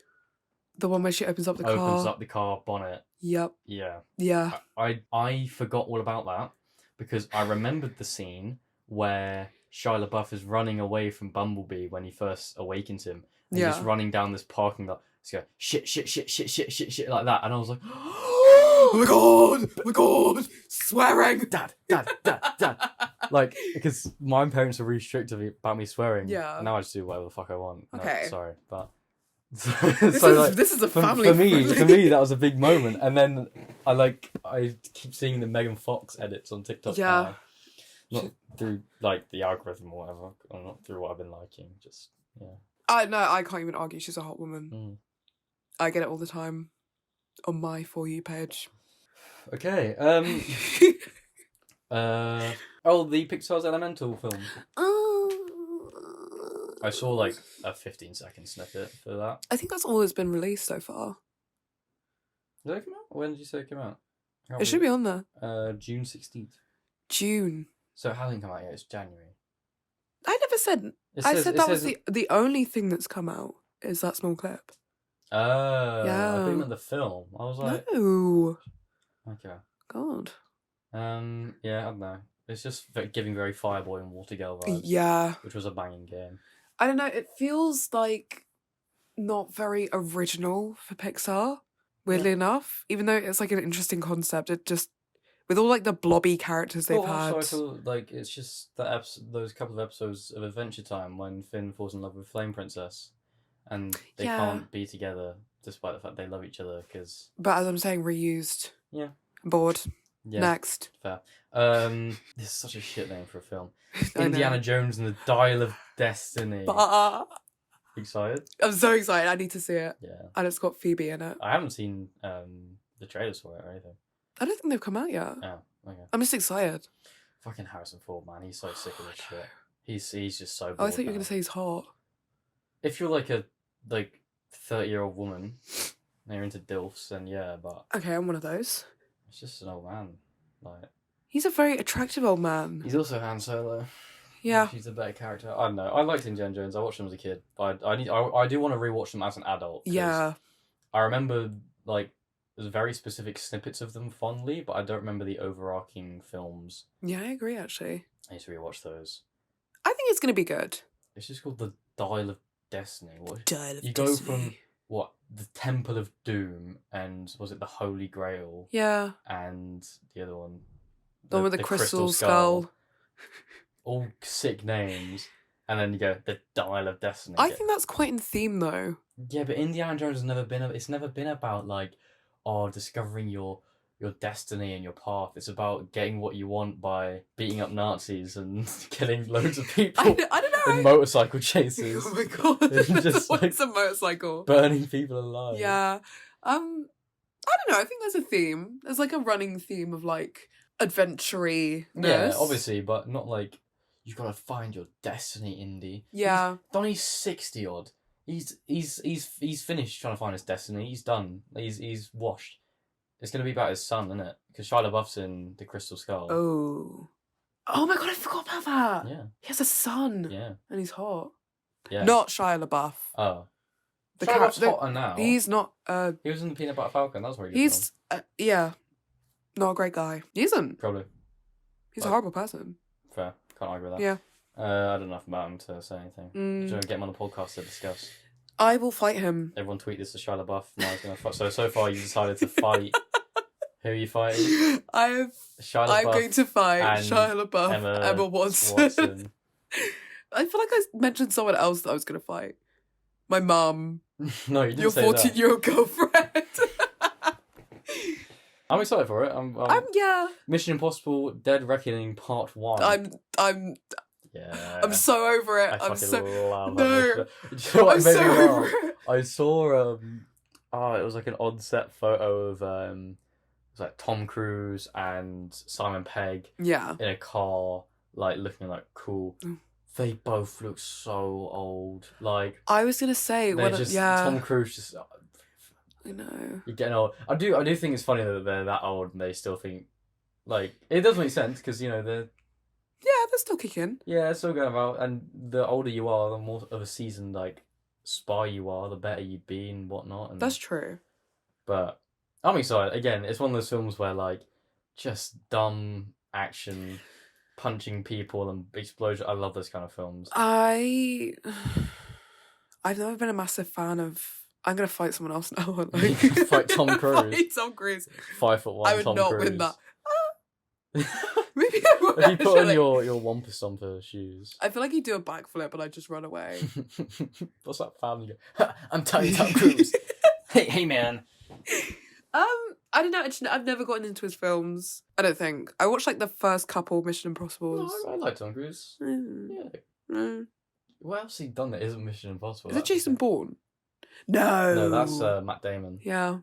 The one where she opens up the car. Opens up the car bonnet. Yep. Yeah. Yeah. I forgot all about that because I remembered the scene where Shia LaBeouf is running away from Bumblebee when he first awakens him. And he's just running down this parking lot. He's going, shit, like that. And I was like, oh my god, swearing. Dad. Like, because my parents are really strict about me swearing. Yeah. Now I just do whatever the fuck I want. Okay. No, sorry, but... This is a family for me that was a big moment, and then I keep seeing the Megan Fox edits on TikTok. Yeah, not through like the algorithm or whatever, or not through what I've been liking. Just yeah. I can't even argue. She's a hot woman. I get it all the time on my For You page. Okay. The Pixar's Elemental film. I saw like a 15-second snippet for that. I think that's all that's been released so far. Did it come out? When did you say it came out? It should be on there. June 16th. June. So it hasn't come out yet. It's January. I never said. I said that was the only thing that's come out is that small clip. Oh. Yeah. I thought you meant the film. I was like. No. Okay. God. Yeah, I don't know. It's just giving very Fireboy and Water Girl vibes. Yeah. Which was a banging game. I don't know, it feels like not very original for Pixar, weirdly enough. Even though it's like an interesting concept, it just with all like the blobby characters they've had. Also, I feel like it's just those couple of episodes of Adventure Time when Finn falls in love with Flame Princess, and they can't be together despite the fact they love each other because. But as I'm saying, reused. Yeah. Bored. Yeah. Next. Fair. This is such a shit name for a film. Indiana Jones and the Dial of Destiny. Excited? I'm so excited. I need to see it. Yeah. And it's got Phoebe in it. I haven't seen the trailers for it or anything. I don't think they've come out yet. Oh, okay. I'm just excited. Fucking Harrison Ford, man. He's so sick of this shit. He's just so bored. Oh, I thought you were going to say he's hot. If you're like a 30-year-old woman and you're into DILFs, then yeah, but... Okay, I'm one of those. It's just an old man. Like... He's a very attractive old man. He's also Han Solo. Yeah. He's a better character. I don't know. I liked Indiana Jones. I watched them as a kid, but I do want to rewatch them as an adult. Yeah. I remember like there's very specific snippets of them fondly, but I don't remember the overarching films. Yeah, I agree, actually. I used to rewatch those. I think it's going to be good. It's just called the Dial of Destiny. What? Dial of You Destiny. go from what the Temple of Doom and was it the Holy Grail? Yeah. And the other one. The one with the crystal skull. All sick names. And then you go, the Dial of Destiny. I think that's quite in theme, though. Yeah, but Indiana Jones has never been... It's never been about, like, discovering your destiny and your path. It's about getting what you want by beating up Nazis and killing loads of people. I don't know. In motorcycle chases. Oh my god. Just, like, What's a motorcycle? Burning people alive. Yeah. I don't know. I think there's a theme. There's, like, a running theme of, like, adventure-ness. Yeah, obviously, but not like you've got to find your destiny, Indy. Yeah. Donnie's 60 odd. He's finished trying to find his destiny. He's done. He's washed. It's gonna be about his son, isn't it? Because Shia LaBeouf's in the Crystal Skull. Oh my god! I forgot about that. Yeah. He has a son. Yeah. And he's hot. Yeah. Not Shia LaBeouf. Oh. The Shia LaBeouf's hotter now. He's not. He was in the Peanut Butter Falcon. That was very good. He's yeah, not a great guy. He isn't. Probably. He's a horrible person. Fair. Can't argue with that. Yeah. I don't know enough about him to say anything. Do you want to get him on the podcast to discuss? I will fight him. Everyone tweet this to Shia LaBeouf. Now he's gonna fight. So far you decided to fight. Who are you fighting? I'm going to fight Shia LaBeouf, Emma Watson. I feel like I mentioned someone else that I was going to fight. My mum. No, you didn't your say 14-year-old girlfriend. I'm excited for it. I'm yeah. Mission Impossible: Dead Reckoning Part 1. I'm so over it. I fucking love no. it. You know what I'm made so me laugh? over it. I saw it was like an odd set photo of it was like Tom Cruise and Simon Pegg in a car, like looking like cool. They both look so old. Like I was gonna say, Tom Cruise just. I know. You're getting old. I do think it's funny that they're that old and they still think, like, it does make sense because they're. Yeah, they're still kicking. Yeah, it's still going about, and the older you are, the more of a seasoned like spy you are, the better you'd be and whatnot. And, that's true. But I'm excited. Again, it's one of those films where like just dumb action, punching people and explosion. I love those kind of films. I've never been a massive fan of. I'm gonna fight someone else now. Fight Tom Cruise. Fight Tom Cruise. 5'1". I would Tom not Cruise. win that. Maybe I would. If you put on your Wampa Stomper shoes. I feel like he'd do a backflip and I'd just run away. What's that family go? I'm telling Tom Cruise. hey man. I don't know. I've never gotten into his films. I don't think. I watched like the first couple Mission Impossibles. No, I like Tom Cruise. Yeah. What else has he done that isn't Mission Impossible? Is it Jason Bourne? No, that's Matt Damon. Yeah,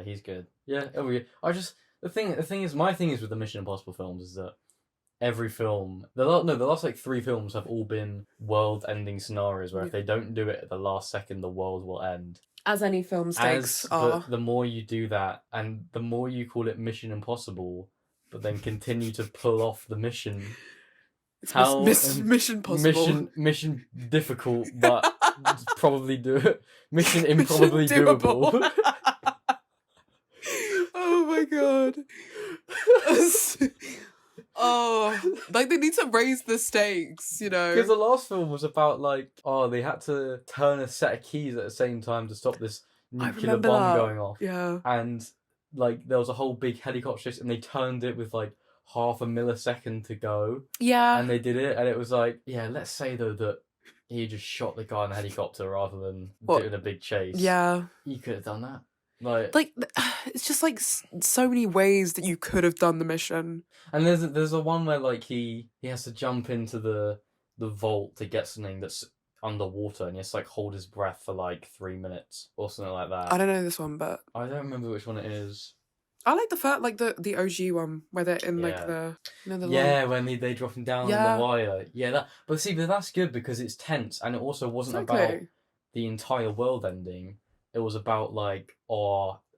he's good. Yeah, the thing is, my thing is with the Mission Impossible films is that every film, the last like 3 films have all been world-ending scenarios where if they don't do it at the last second, the world will end. As any film stakes are. But the more you do that, and the more you call it Mission Impossible, but then continue to pull off the mission. It's mission possible. Mission difficult, but probably do it. Mission improbably doable. Oh my god. Oh, like they need to raise the stakes, Because the last film was about they had to turn a set of keys at the same time to stop this nuclear bomb going off. Yeah. And there was a whole big helicopter chase, and they turned it with half a millisecond to go. Yeah. And they did it, and it was let's say though that he just shot the guy in the helicopter rather than doing a big chase. Yeah. You could have done that. It's just so many ways that you could have done the mission. And there's a one where he has to jump into the vault to get something that's underwater, and he has to hold his breath for 3 minutes or something like that. I don't know this one, but I don't remember which one it is. I like the first, the OG one where they're in the when they drop him down on the wire. Yeah, but that's good because it's tense, and it also wasn't about the entire world ending. It was about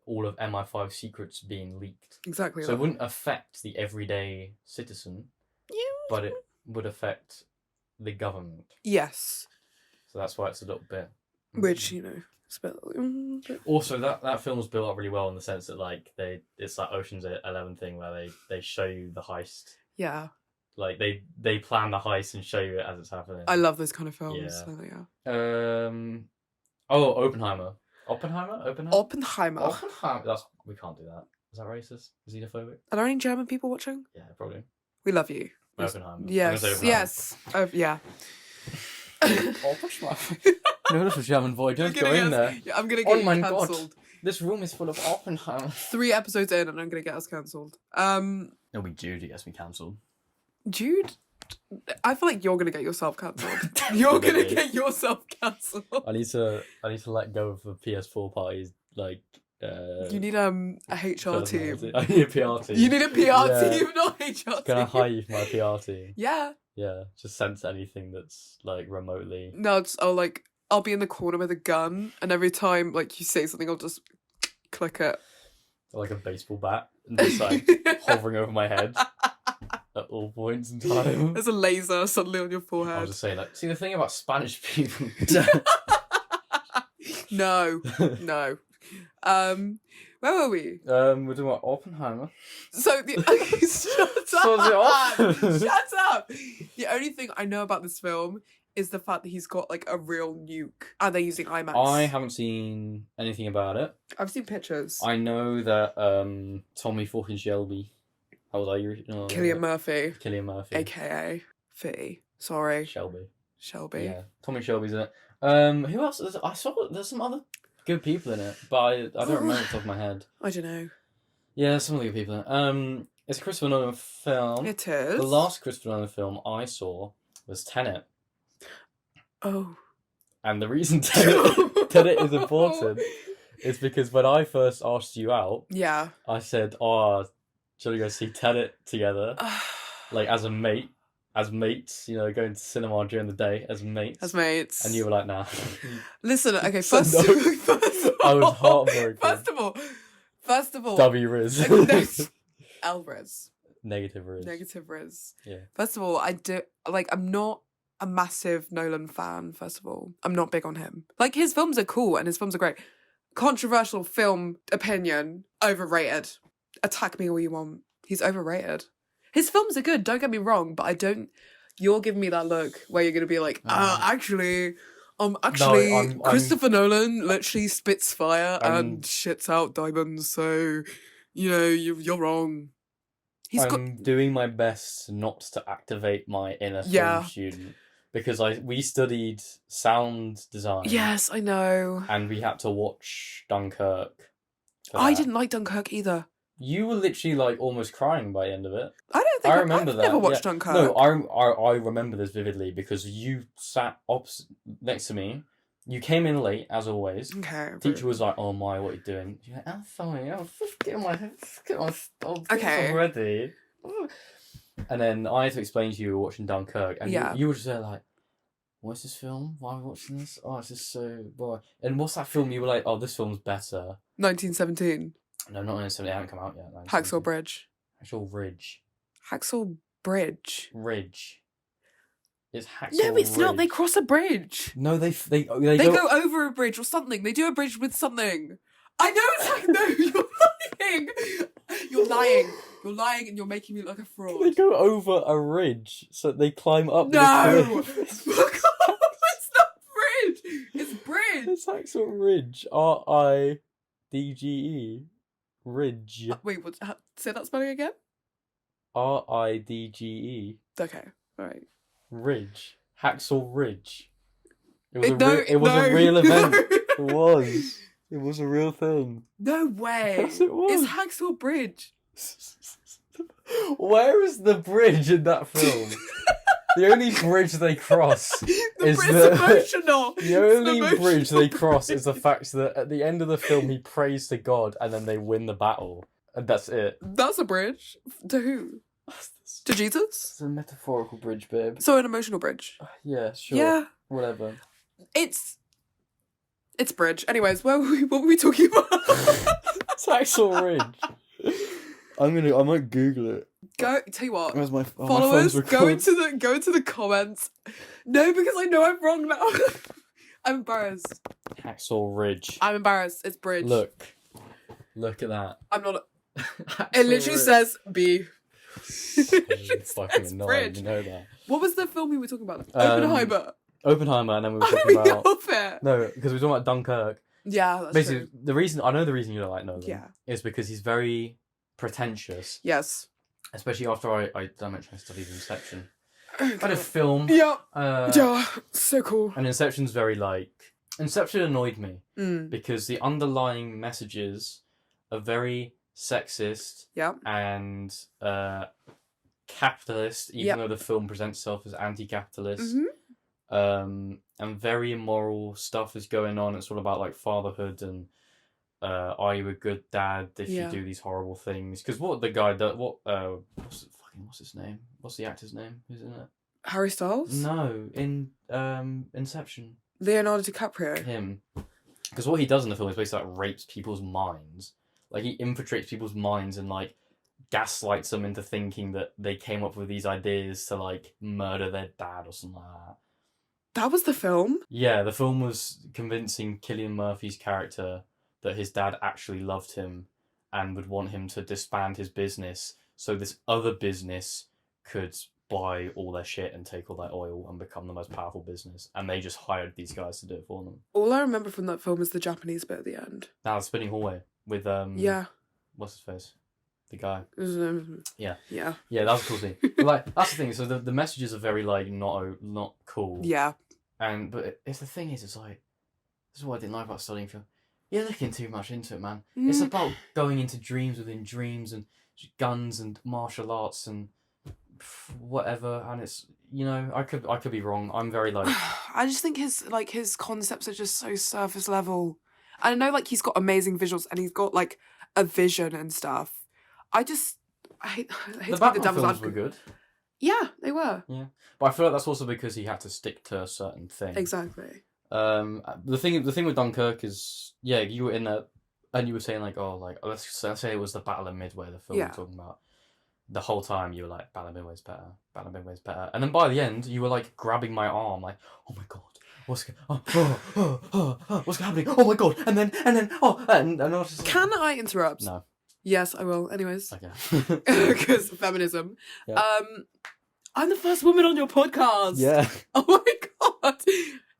all of MI5 secrets being leaked. Exactly. So it wouldn't affect the everyday citizen, but it would affect the government. Yes. So that's why it's a little bit. Which, you know, it's a bit... Also, that film's built up really well in the sense that like it's that Ocean's 11 thing where they show you the heist. Yeah. Like they plan the heist and show you it as it's happening. I love those kind of films. Yeah. So, yeah. Oh, Oppenheimer. Oppenheimer. Oppenheimer. We can't do that. Is that racist? Xenophobic? Are there any German people watching? Yeah, probably. We love you. Oppenheimer. Yes. Yes. Yeah. Oppenheimer. No, that's a German boy. Don't go in there. Yeah, I'm gonna get you cancelled. God. This room is full of Oppenheimer. 3 episodes in, and I'm gonna get us cancelled. It'll be Jude who gets me cancelled. Jude, I feel like you're gonna get yourself cancelled. You're gonna get yourself cancelled. I need to let go of the PS4 parties. Like, you need a HR team. I need a PR team. You need a PR team, not HR team. Can I hire you for my PR team? Yeah. Yeah, just sense anything that's like remotely. No, I'll be in the corner with a gun, and every time like you say something, I'll just click it. Like a baseball bat, and just like hovering over my head at all points in time. There's a laser suddenly on your forehead. I'll just say like, see the thing about Spanish people. No. Where were we? We're talking about Oppenheimer. So shut up! The only thing I know about this film is the fact that he's got like a real nuke and they're using IMAX. I haven't seen anything about it. I've seen pictures. I know that Tommy fucking Shelby. How was I? Cillian Murphy. AKA Fee. Sorry. Shelby. Yeah. Tommy Shelby's in it. Who else? I saw there's some other good people in it, but I don't remember off the top of my head. I don't know. Yeah, there's some other good people in it. It's a Christopher Nolan film. It is. The last Christopher Nolan film I saw was Tenet. Oh. And the reason Tenet is important is because when I first asked you out, yeah, I said, shall we go see Tenet together? Like as mates, you know, going to cinema during the day as mates. And you were like, nah. Listen, okay, first of all, I was heartbroken. First of all. W Riz. L Riz. Negative Riz. Yeah. First of all, I'm not a massive Nolan fan, first of all. I'm not big on him. Like, his films are cool and his films are great. Controversial film opinion, overrated. Attack me all you want. He's overrated. His films are good, don't get me wrong, but you're giving me that look where you're going to be like, actually, Christopher Nolan literally spits fire and shits out diamonds, so, you know, you're wrong. I'm doing my best not to activate my inner film student because we studied sound design. Yes, I know. And we had to watch Dunkirk. I didn't like Dunkirk either. You were literally like almost crying by the end of it. I don't think I remember that. I've never watched Dunkirk. No, I remember this vividly because you sat next to me. You came in late as always. Okay. Teacher was like, "Oh my, what are you doing?" You're like, "I'm sorry, I'm just getting my okay ready." And then I had to explain to you we were watching Dunkirk, and you were just there like, "What's this film? Why are we watching this? Oh, it's just so boring." And what's that film? You were like, "Oh, this film's better." 1917. No, not 1917. It hasn't come out yet. Hacksaw Bridge. Hacksaw Ridge. Hacksaw Bridge. Ridge. It's Hacksaw No, it's Ridge. Not. They cross a bridge. No, they go over a bridge or something. They do a bridge with something. I know it's like, no, you're lying. You're lying and you're making me look like a fraud. They go over a ridge, so they climb up No! the cliff. It's not bridge! It's bridge! It's Hacksaw Ridge. RIDGE. Ridge. Wait, say that spelling again? RIDGE. Okay, alright. Ridge. Hacksaw Ridge. It was a real event. It was. It was a real thing. No way. Yes, it was. It's Hacksaw Bridge. Where is the bridge in that film? The only bridge they cross is emotional. The only bridge they cross is the fact that at the end of the film he prays to God and then they win the battle. And that's it. That's a bridge? To who? To Jesus? It's a metaphorical bridge, babe. So an emotional bridge? Yeah, sure. Yeah. Whatever. It's... It's Bridge. Anyways, what were we talking about? Hacksaw Ridge. I might Google it. Tell you what. Where's my followers? my Go into the comments. No, because I know I'm wrong now. I'm embarrassed. Hacksaw Ridge. I'm embarrassed. It's Bridge. Look at that. I'm not. It literally says B. It's fucking annoying. Bridge. You know that. What was the film we were talking about? Oppenheimer. Oppenheimer, and then we were talking about Fair. no, because we were talking about Dunkirk. Yeah, that's Basically, true. the reason you don't like Nolan, Yeah. is because he's very pretentious. Yes. Especially after I mentioned I studied Inception. I had a film. Yeah. Uh, Yeah. So cool. And Inception's very Inception annoyed me Mm. because the underlying messages are very sexist. Yeah. And capitalist, even though the film presents itself as anti-capitalist. Mhm. And very immoral stuff is going on. It's all about like fatherhood and are you a good dad if you do these horrible things? Because what the guy does, what's his name? What's the actor's name? Who's in it? Harry Styles? No, in Inception. Leonardo DiCaprio. Him. Because what he does in the film is basically like rapes people's minds. Like he infiltrates people's minds and like gaslights them into thinking that they came up with these ideas to like murder their dad or something like that. That was the film? Yeah, the film was convincing Cillian Murphy's character that his dad actually loved him and would want him to disband his business so this other business could buy all their shit and take all their oil and become the most powerful business. And they just hired these guys to do it for them. All I remember from that film is the Japanese bit at the end. Now, the spinning hallway with Yeah. what's his face? The guy. Yeah. Yeah, that was a cool scene. But, like, that's the thing. So the messages are very like not cool. Yeah. But it's the thing is, it's like, this is what I didn't like about studying film. You're looking too much into it, man. It's about going into dreams within dreams and guns and martial arts and whatever. And it's, I could be wrong. I'm very like. I just think his concepts are just so surface level. I know like he's got amazing visuals and he's got like a vision and stuff. I hate The to be Batman the devil's films were advocate. good. Yeah, they were. Yeah, but I feel like that's also because he had to stick to a certain thing. Exactly. The thing with Dunkirk is, you were in there and you were saying like, let's say it was the Battle of Midway, the film we're talking about. The whole time you were like, Battle of Midway's better, Battle of Midway's better, and then by the end you were like grabbing my arm, like, oh my god, what's happening? Oh my god, and then I was just like, Can I interrupt? No. Yes, I will. Anyways, Okay. because feminism. Yeah. I'm the first woman on your podcast. Yeah. Oh my god.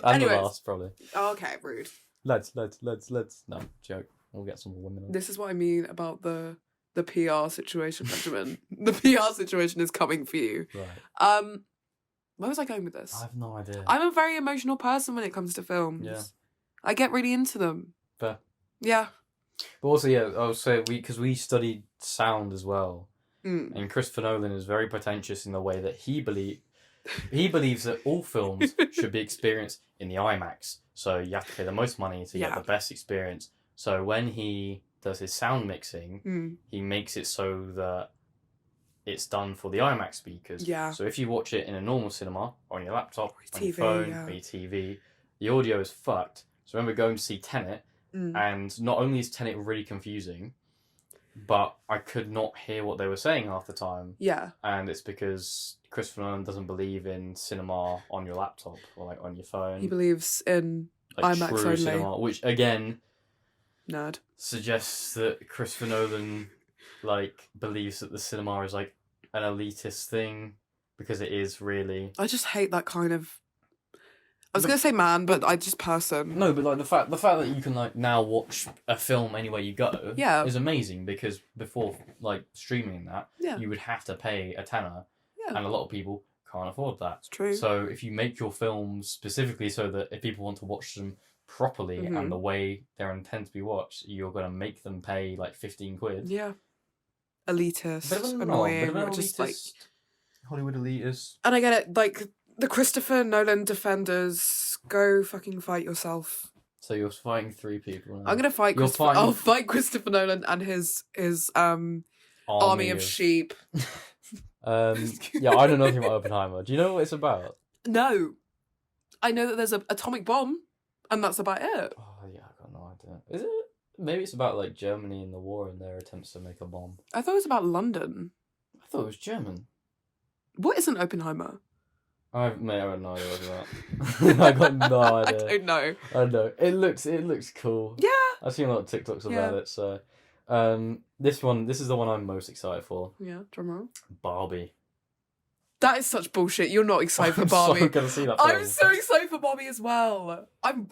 And Anyways. the last, probably. Oh, okay, rude. Let's. No, joke. We'll get some more women on. This is what I mean about the PR situation, Benjamin. The PR situation is coming for you. Right. Where was I going with this? I have no idea. I'm a very emotional person when it comes to films. Yeah. I get really into them. Fair. Yeah. But also, I would say because we studied sound as well, Mm. and Christopher Nolan is very pretentious in the way that he believes that all films should be experienced in the IMAX. So you have to pay the most money to get the best experience. So when he does his sound mixing, he makes it so that it's done for the IMAX speakers. Yeah. So if you watch it in a normal cinema, or on your laptop, on your TV, phone, or your TV, the audio is fucked. So I remember going to see Tenet, and not only is Tenet really confusing, but I could not hear what they were saying half the time. Yeah. And it's because Christopher Nolan doesn't believe in cinema on your laptop or like on your phone. He believes in like IMAX true only. cinema, which again Nerd. suggests that Christopher Nolan like believes that the cinema is like an elitist thing, because it is really. I just hate that kind of. I was gonna say man, but I just person. No, but like the fact that you can like now watch a film anywhere you go is amazing, because before like streaming that, you would have to pay a tenner, and a lot of people can't afford that. It's true. So if you make your films specifically so that if people want to watch them properly and the way they're intended to be watched, you're gonna make them pay like 15 quid. Yeah. Elitist, annoying, or just like Hollywood elitist. And I get it, like the Christopher Nolan defenders, go fucking fight yourself. So you're fighting 3 people. Now. I'm gonna fight. I'll fight Christopher Nolan and his army of sheep. Yeah, I know nothing about Oppenheimer. Do you know what it's about? No, I know that there's an atomic bomb, and that's about it. Oh Is it? Maybe it's about like Germany and the war and their attempts to make a bomb. I thought it was about London. I thought it was German. What is an Oppenheimer? I have no idea what that. I got no idea. I don't know. I know. It looks cool. Yeah. I've seen a lot of TikToks about Yeah. it, so this is the one I'm most excited for. Yeah, drum roll. Barbie. That is such bullshit. You're not excited for I'm Barbie. so gonna see that film. I'm so excited for Barbie as well. I'm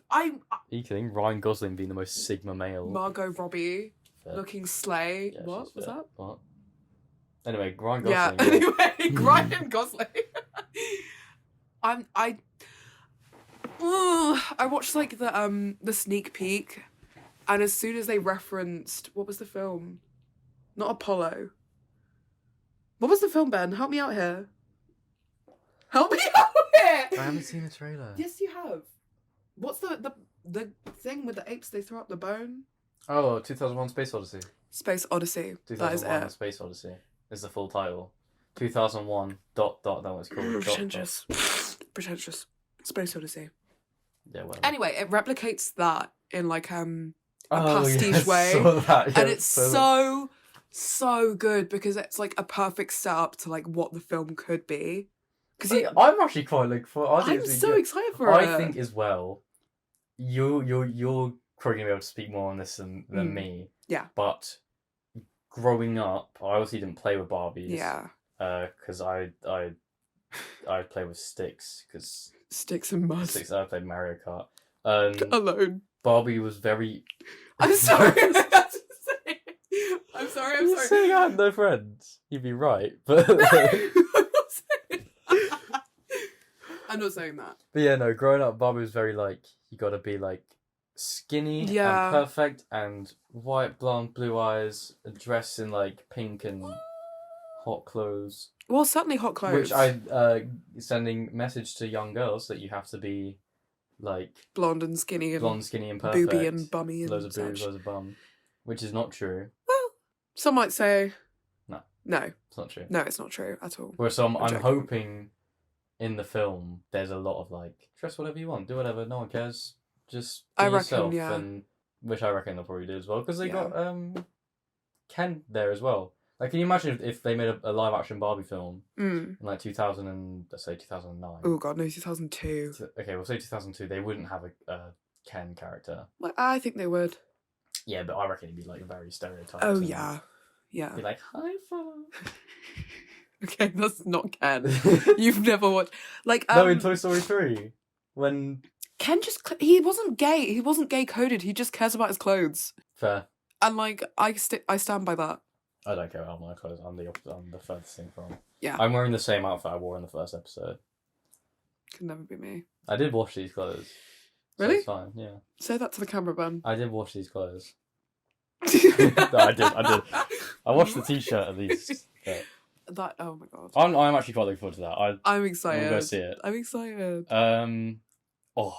You think Ryan Gosling being the most Sigma male? Margot Robbie Fair. looking slay. Yeah, What she's was fair. that? What? Anyway, Ryan Yeah. Gosling. Anyway, Ryan Gosling. I watched like the sneak peek, and as soon as they referenced what was the film, not Apollo. What was the film, Ben? Help me out here. Help me out here. I haven't seen the trailer. Yes, you have. What's the thing with the apes? They throw up the bone. Oh, 2001 Space Odyssey. Space Odyssey. That is 2001 it. Space Odyssey is the full title. 2001 ... that was called. Pretentious. Pretentious. Space Odyssey. Yeah, whatever. Anyway, it replicates that in like a Oh, pastiche yes, way, saw that, yeah, and it's so good because it's like a perfect setup to like what the film could be. Because I'm actually quite looking for. I think I'm it's so good. excited for it. I think as well. You're probably gonna be able to speak more on this than me. Yeah. But growing up, I obviously didn't play with Barbies. Yeah. Because I play with sticks. Because Sticks and mud. I played Mario Kart. Alone. Barbie was very. I'm sorry. I'm sorry. I'm You're sorry. saying I had no friends. You'd be right, but. No, I'm not saying that. I'm not saying that. But yeah, no. Growing up, Barbie was very like you got to be like skinny Yeah. and perfect and white, blonde, blue eyes, dressed in like pink and hot clothes. Well, certainly hot clothes. Which I sending message to young girls that you have to be like blonde and skinny and blonde, skinny and perfect, booby and bummy and loads of such. boobs, loads of bum, which is not true. Well, some might say No. No, It's not true. no, it's not true at all. Whereas I'm joking. hoping in the film there's a lot of like dress whatever you want, do whatever, no one cares, just be I reckon, yourself, yeah. and which I reckon they'll probably do as well because they Yeah. got Ken there as well. Like, can you imagine if they made a live action Barbie film in like 2000 and let's say 2009? Oh god, no, 2002. Okay, we'll say 2002. They wouldn't have a Ken character. Well, I think they would. Yeah, but I reckon it'd be like very stereotyped. Oh and yeah, yeah. Be like high five. Okay, that's not Ken. You've never watched like No, in Toy Story 3, when Ken he wasn't gay. He wasn't gay coded. He just cares about his clothes. fair. And like I stand by that. I don't care about my clothes. I'm the furthest thing from. Yeah. I'm wearing the same outfit I wore in the first episode. Could never be me. I did wash these clothes. So Really? it's fine, yeah. Say that to the camera, Ben. I did wash these clothes. No, I did. I washed the t-shirt at least. Yeah. That oh my god. I'm actually quite looking forward to that. I'm I'm excited. gonna go see it. I'm excited. Oh,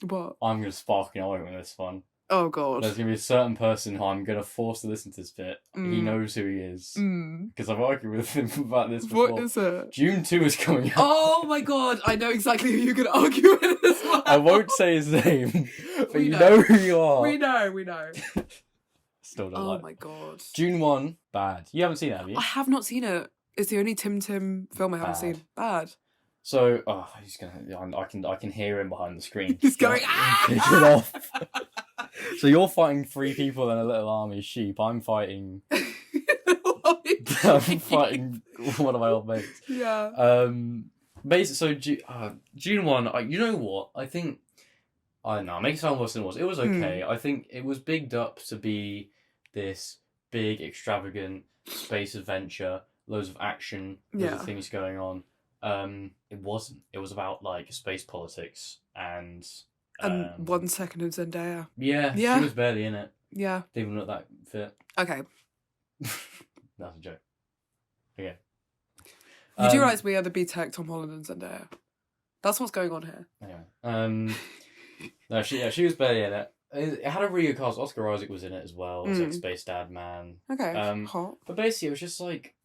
What? I'm gonna spark an oil with this one. Oh god. There's gonna be a certain person who I'm gonna force to listen to this bit. He Mm. knows who he is Mm. because I've argued with him about this before. What is it? June 2 is coming out. Oh my god, I know exactly who you're gonna argue with as well. I won't say his name, but We you know. know who you are. We know. Still don't Oh like. my god. June 1, bad. You haven't seen it, have you? I have not seen it. It's the only Tim film I haven't Bad. seen. Bad. So, he's gonna. I can hear him behind the screen. He's going, Kick "Ah!" it off. So you're fighting 3 people in a little army of sheep. I'm fighting. I'm fighting one of my old mates. Yeah. Basically, so June 1. You know what? I think. I don't know. Make it sound worse than it was. It was okay. I think it was bigged up to be this big, extravagant space adventure, loads of action, loads of things going on. It wasn't. It was about like space politics and 1 second of Zendaya. yeah, Yeah. she was barely in it. Yeah. Didn't even look that fit. Okay. That's a joke. Okay. You do realise we are the B-Tech Tom Holland and Zendaya. That's what's going on here. Anyway, no, she was barely in it. It had a really good cast. Oscar Isaac was in it as well. It was like Space Dad Man. Okay. Hot. But basically, it was just like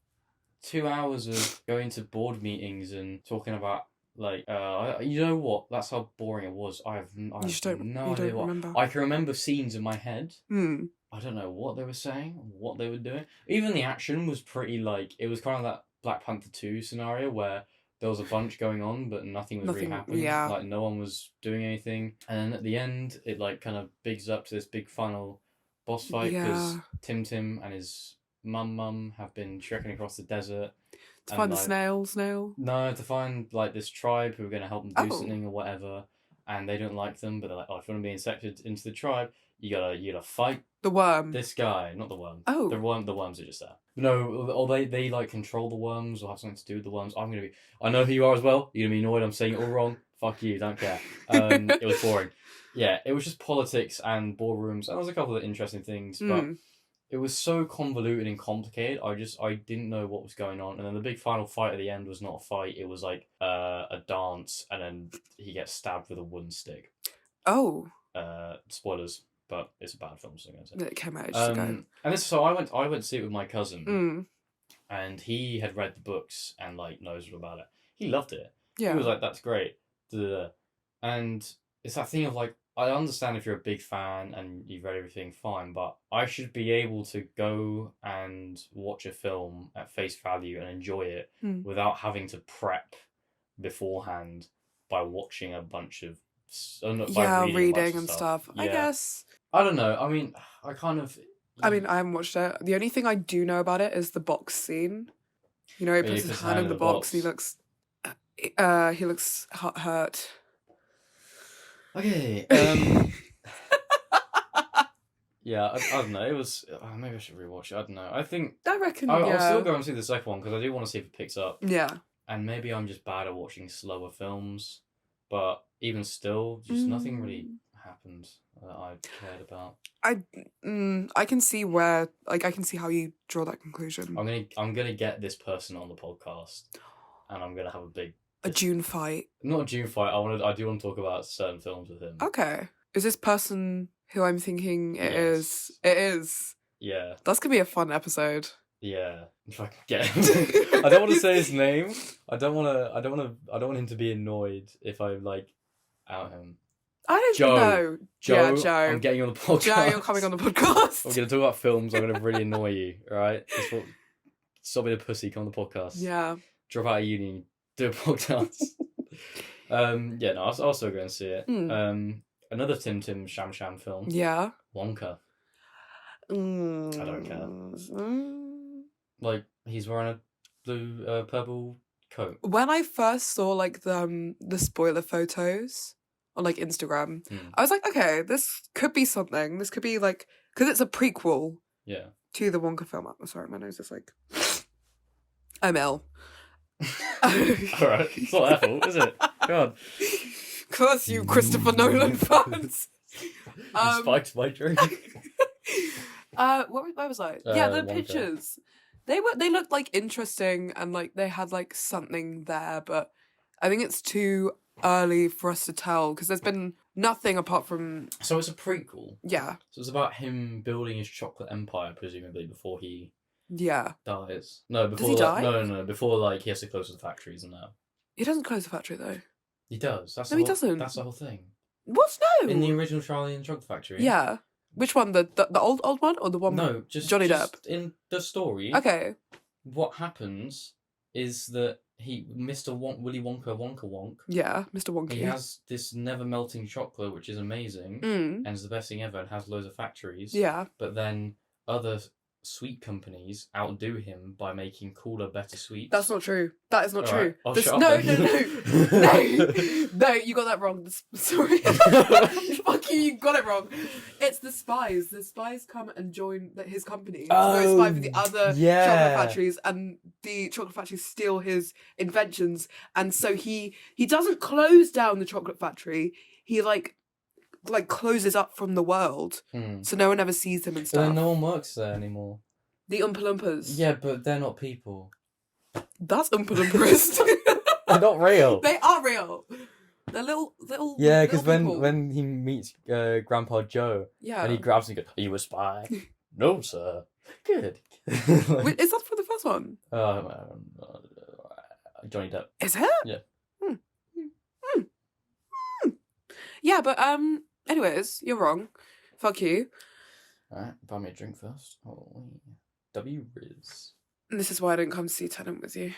2 hours of going to board meetings and talking about Like, you know what? That's how boring it was. I have You no just don't. You idea don't what. remember. I can remember scenes in my head. Hmm. I don't know what they were saying, what they were doing. Even the action was pretty like it was kind of that Black Panther 2 scenario where there was a bunch going on, but nothing was really Nothing. happening. Yeah. Like no one was doing anything, and then at the end, it like kind of bigs up to this big final boss fight because Yeah. Tim and his mum have been trekking across the desert To and find the like snail. no to find like this tribe who are going to help them do Oh. something or whatever, and they don't like them, but they're like, oh, if you want to be accepted into the tribe, you gotta fight The worm. this guy, not the worm. Oh. The worms are just there. No, or they like control the worms or have something to do with the worms. I know who you are as well. You're gonna be annoyed I'm saying it all wrong. Fuck you, don't care. It was boring. Yeah, it was just politics and boardrooms. And there was a couple of interesting things, but it was so convoluted and complicated. I didn't know what was going on. And then the big final fight at the end was not a fight. It was like a dance, and then he gets stabbed with a wooden stick. Oh. Spoilers. But it's a bad film, so I'm going to say. It came out ages ago. And this, so I went to see it with my cousin, and he had read the books and like knows all about it. He loved it. Yeah. He was like, "That's great," and it's that thing of like, I understand if you're a big fan and you've read everything, fine, but I should be able to go and watch a film at face value and enjoy it without having to prep beforehand by watching a bunch of reading and stuff. Yeah. I guess. I don't know. I mean, I haven't watched it. The only thing I do know about it is the box scene. You know, he puts his hand in the box. He looks hurt. Okay. Yeah, I don't know. It was maybe I should rewatch it. I don't know. I reckon. I'll still go and see the second one because I do want to see if it picks up. Yeah. And maybe I'm just bad at watching slower films, but even still, just nothing really happened that I cared about. I can see where, like, I can see how you draw that conclusion. I'm gonna get this person on the podcast, and I'm gonna have a June fight. Not a June fight. I do want to talk about certain films with him. Okay. Is this person who I'm thinking it is? It is. Yeah. That's gonna be a fun episode. Yeah. If I can get him. I don't want to say his name. I don't want him to be annoyed if I like out him. I don't know. Joe, yeah, Joe. I'm getting you on the podcast. Joe, you're coming on the podcast. We're going to talk about films. I'm going to really annoy you, alright? Stop being a pussy, come on the podcast. Yeah. Drop out of uni, do a podcast. Yeah, no, I'll still go and see it. Another Tim Sham Sham film. Yeah. Wonka. I don't care. Like, he's wearing a blue, purple coat. When I first saw, like, the spoiler photos on, like, Instagram, I was like, okay, this could be something. This could be, like, because it's a prequel to the Wonka film. I'm sorry, my nose is, like, I'm ill. Alright, it's not their fault, is it? God. Curse you, Christopher Nolan fans. Spiked my drink. Where was I? Yeah, the Wonka. pictures. They looked like interesting and like they had like something there, but I think it's too early for us to tell because there's been nothing apart from. So it's a prequel. Yeah. So it's about him building his chocolate empire, presumably before he dies. No, before Does he die? No. Before like he has to close the factories and that. He doesn't close the factory though. He does. He doesn't. That's the whole thing. What? No. In the original Charlie and the Chocolate Factory. Yeah. Which one? The old one or the one? No, just Johnny just Depp. In the story. Okay. What happens is that Willy Wonka Wonk. Yeah, Mr. Wonky. He has this never melting chocolate, which is amazing, and is the best thing ever, and has loads of factories. Yeah. But then other sweet companies outdo him by making cooler, better sweets. That's not true. That is not true. Right. Shut no, up then. no, you got that wrong. Sorry. Fuck you got it wrong. It's the spies. The spies come and join his company to go spy for the other chocolate factories, and the chocolate factories steal his inventions, and so he doesn't close down the chocolate factory. He like closes up from the world, so no one ever sees him and stuff. But then no one works there anymore. The Oompa Loompas. Yeah, but they're not people. That's Oompa Loompas. They're not real. They are real. They're little. Yeah, because people. when he meets Grandpa Joe, and he grabs him and goes, "Are you a spy?" No, sir. Good. Wait, is that for the first one? Johnny Depp. Is it? Yeah. Yeah, but anyways, you're wrong. Fuck you. Alright, buy me a drink first. Oh, W Riz. And this is why I didn't come to see Tenant with you.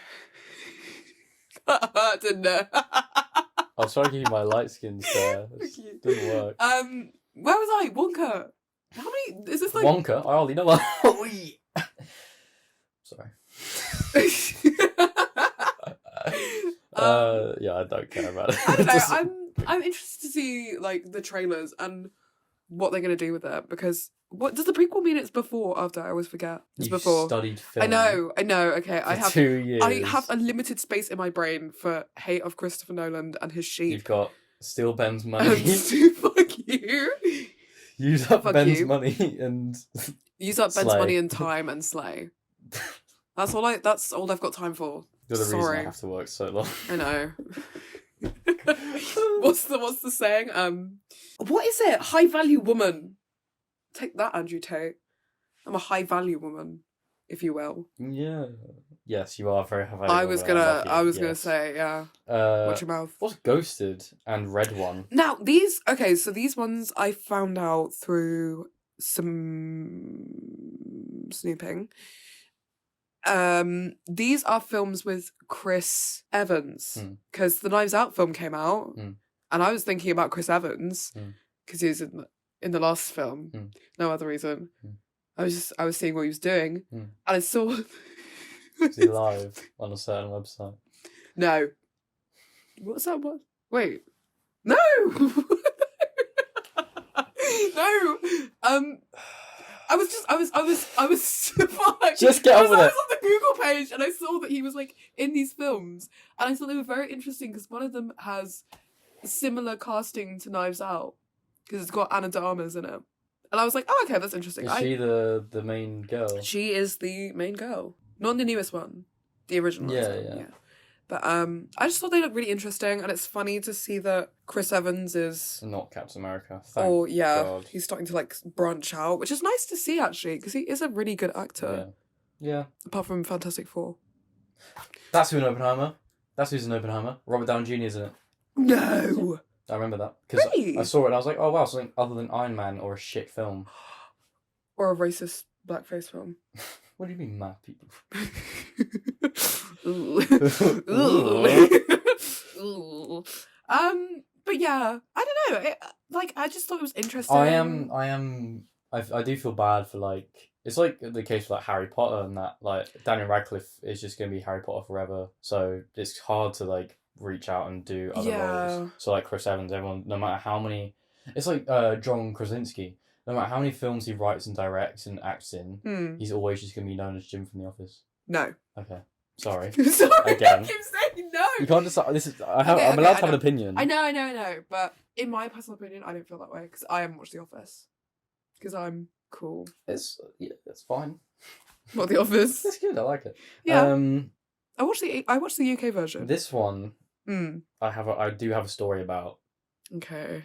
I didn't know. I was trying to give you my light skin stare. It didn't work. Where was I? Wonka. How many? Is this like Wonka? I hardly know one. Sorry. Yeah, I don't care about it. I don't know. I'm interested to see like the trailers and what they're gonna do with it, because what does the prequel mean? It's before or after? I always forget. It's You've before. studied film. I know. Okay, For 2 years. I have a limited space in my brain for hate of Christopher Nolan and his sheep. You've got steal Ben's money. Fuck you. Use up Fuck Ben's you. money and Use up Ben's slay. money and time and slay. That's all I've got time for. You're the reason I Sorry. have to work so long. I know. What's the saying? What is it? High value woman. Take that, Andrew Tate. I'm a high value woman, if you will. Yeah. Yes, you are very high value. I was gonna say, yeah. Watch your mouth. What's Ghosted and Red One? Now so these ones I found out through some snooping. These are films with Chris Evans, because the Knives Out film came out, and I was thinking about Chris Evans because he was in the last film. No other reason. I was seeing what he was doing, and I saw. Is he live on a certain website? No. What's that one? Wait. No. No. I was fuck. Just get on with I it. was on the Google page and I saw that he was like in these films, and I thought they were very interesting because one of them has similar casting to Knives Out because it's got Anna de Armas in it, and I was like, oh, okay, that's interesting. Is she the main girl? She is the main girl, not the newest one, the original. Yeah. But I just thought they looked really interesting, and it's funny to see that Chris Evans is Not Captain America. God. He's starting to like branch out, which is nice to see actually, because he is a really good actor. Yeah. Apart from Fantastic Four. That's who's in Oppenheimer. Robert Downey Jr. is in it. No. I remember that because Really? I saw it and I was like, oh wow, something other than Iron Man or a shit film. Or a racist blackface film. What do you mean, mad people? Ooh. Ooh. But yeah, I don't know. I just thought it was interesting. I do feel bad for like, it's like the case for like Harry Potter and that, like Daniel Radcliffe is just going to be Harry Potter forever. So it's hard to like reach out and do other roles. So like Chris Evans, everyone, no matter how many, it's like John Krasinski. No matter how many films he writes and directs and acts in, he's always just going to be known as Jim from The Office. No. Okay. Sorry. Sorry, Again. I keep saying no. You can't just, I'm allowed to have an opinion. I know. But in my personal opinion, I don't feel that way because I haven't watched The Office. Because I'm cool. It's fine. What, The Office? It's good, I like it. Yeah. I watched the UK version. This one, I do have a story about. Okay.